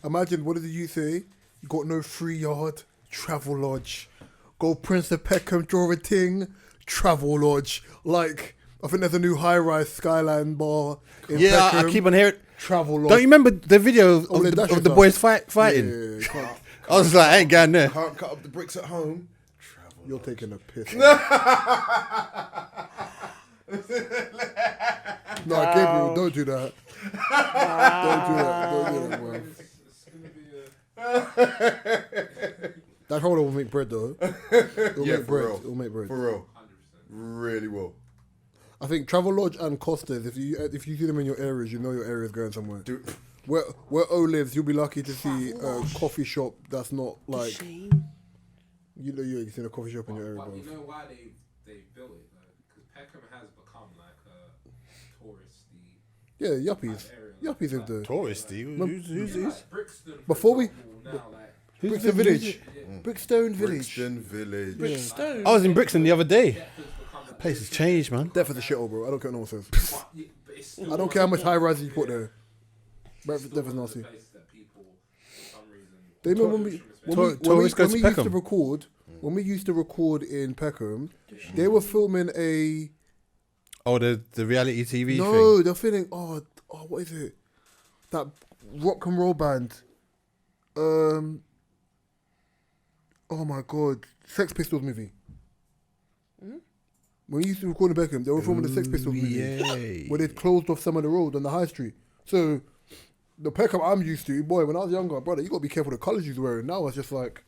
imagine, what did you say? You got no 3-yard travel lodge. Go Prince of Peckham, draw a ting, travel lodge. Like, I think there's a new high-rise Skyline bar in Yeah, Peckham. I keep on hearing. Travel lodge. Don't you remember the video of, the dash of the stuff. boys fighting? Yeah, can't- I was like, I ain't going there. can't cut up the bricks at home. Travel. you're taking a piss. No, Gabriel, don't do that. Don't do that, bro. That holder will make bread, though. It'll Yeah, make for bread. real. It'll make bread. For real. Really will. I think Travelodge and Costas, if you see them in your areas, you know your area is going somewhere. Dude, Where O lives, you'll be lucky to see a coffee shop that's not like Shame. you've seen a coffee shop in your area, But bro. you know why they built it though? Because Peckham has become like a touristy Yeah, yuppies. area. Yuppies live there. Touristy? Who's this? Like Brixton, for Before we- example, now, like, Brixton Village. Brickstone Village. Brixton Village. Brickstone. I was in Brixton the other day. Deptford's become a Place has changed, man. Death is a shithole, bro. I don't care what no one says. but it's still I don't care how much high rises you put there. Bradford still Death is one of the nasty. places that people, for some reason, They know when Tourists go to we used to Peckham. record, when we used to record in Peckham, they were filming a Oh, the reality TV no, thing. they're filming what is it? That rock and roll band. Oh my god, Sex Pistols movie. When we used to record in Peckham, they were filming the Sex Pistols movie Yay. where they'd closed off some of the road on the high street. So the Peckham I'm used to, boy, when I was younger, brother, you got to be careful the colours you're wearing. Now it's just like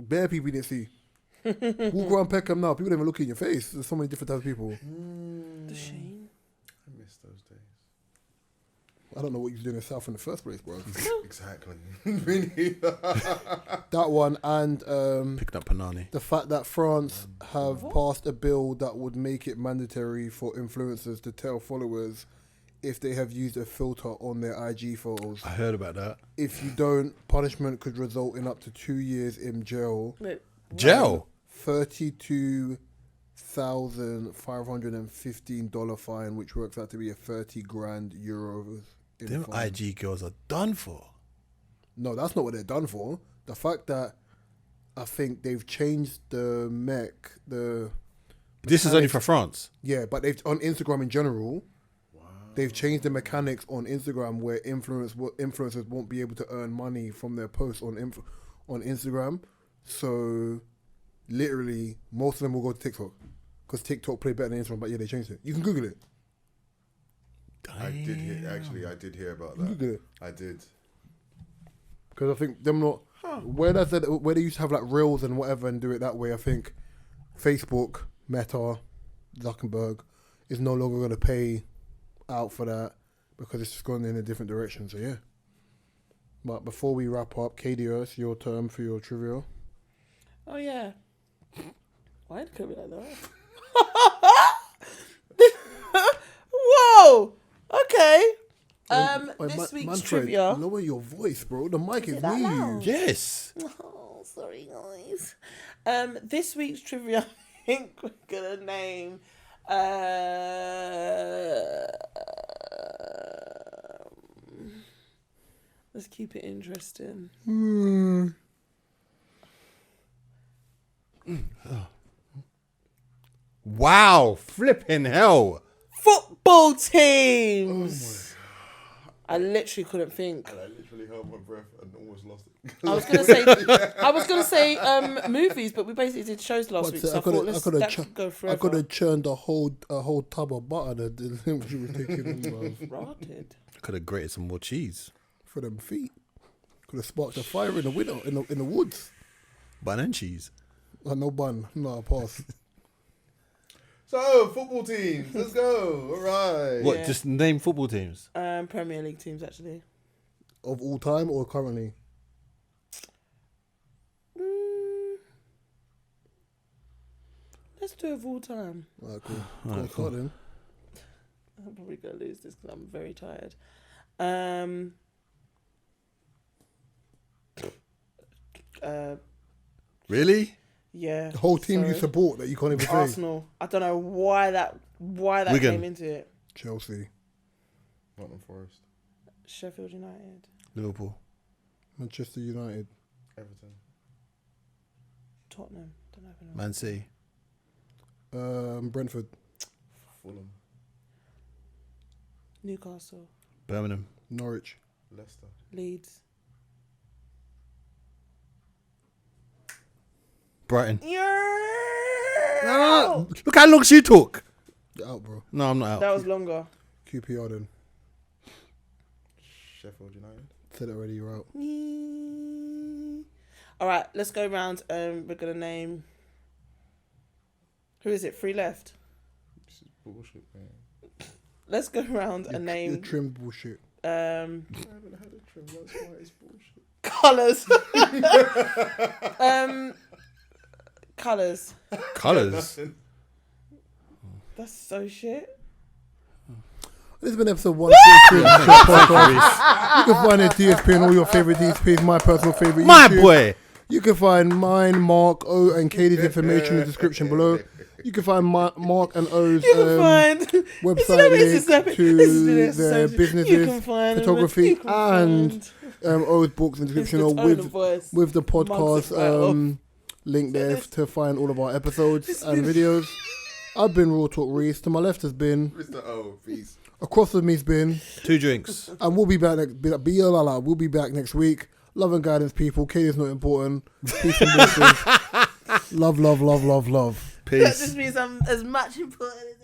bare people you didn't see. Walk around Peckham now, people don't even look in your face. There's so many different types of people. The shame. I miss those days. I don't know what you was doing in the South in the first place, bro. Exactly. Me neither. That one and Picking up Panani. the fact that France have passed a bill that would make it mandatory for influencers to tell followers if they have used a filter on their IG photos. I heard about that. If you don't, punishment could result in up to 2 years in jail, Wait, Gel. $32,515 fine, which works out to be a 30 grand euros. In Them fine. IG girls are done for. No, that's not what they're done for. The fact that I think they've changed the mech, This is only for France. yeah, but they've on Instagram in general. They've changed the mechanics on Instagram where influencers won't be able to earn money from their posts on Instagram. So, literally, most of them will go to TikTok because TikTok play better than Instagram. But yeah, they changed it. You can Google it. I did hear about that. Google it I did. because I think them not where they used to have like reels and whatever and do it that way. I think Facebook, Meta, Zuckerberg is no longer going to pay out for that because it's just going in a different direction. So yeah. But before we wrap up, KDS, your turn for your trivia. oh yeah. Why did it be like that? Whoa. Okay. This week's Manfred, trivia. lower your voice, bro. The mic is that near loud? you. Yes. Oh, sorry guys. This week's trivia, I think we're gonna name. Let's keep it interesting. Wow. Flipping hell. Football teams. I literally couldn't think. And I literally held my breath and almost lost it. I was gonna say movies, but we basically did shows last week. So I thought that could go forever. I could have churned a whole tub of butter that she was taking Rotted. Could have grated some more cheese. for them feet. Could have sparked a fire in the window in the woods. Bun and cheese. No bun, no I pass. So, football teams, let's go. All right. What? Yeah. Just name football teams. Premier League teams actually. Of all time or currently? Let's do it of all time. Alright, cool. Alright, Start then. I'm probably gonna lose this because I'm very tired. Really? Yeah. The whole team you sorry. support that you can't even say. Arsenal. I don't know why that Wigan. came into it. Chelsea, Nottingham Forest, Sheffield United. Liverpool. Manchester United, Everton, Tottenham. Don't know if I know. Man City. Brentford, Fulham, Newcastle. Birmingham. Norwich, Leicester, Leeds. Brighton. Yeah. Look how long you took. Get out, bro. No, I'm not out. That was longer. QPR then. Sheffield United. Said it already. You're out. All right, let's go round. We're gonna name. Who is it? Three left. This is bullshit, man. Let's go round and Your name trim bullshit. I haven't had a trim. That's why it's bullshit. colours. Colours. Colours. Nothing. That's so shit. This has been episode 163 of the podcast. You can find it DSP and all your favorite DSPs. My personal favorite. My YouTube. boy. You can find mine, Mark, O, and Katie's information in the description below. You can find Mark and O's You can find website link to this their you businesses, can find photography, you can and find O's books in the description, or his voice. with the Mugs it podcast right off. link there to find all of our episodes and videos. I've been Raw Talk Reese. To my left has been, Mr. O, peace. across from me's been, 2 drinks. and we'll be back we'll be back next week. Love and guidance, people. Katie's not important. Peace and blessings. Love. That Peace. just means I'm as much important as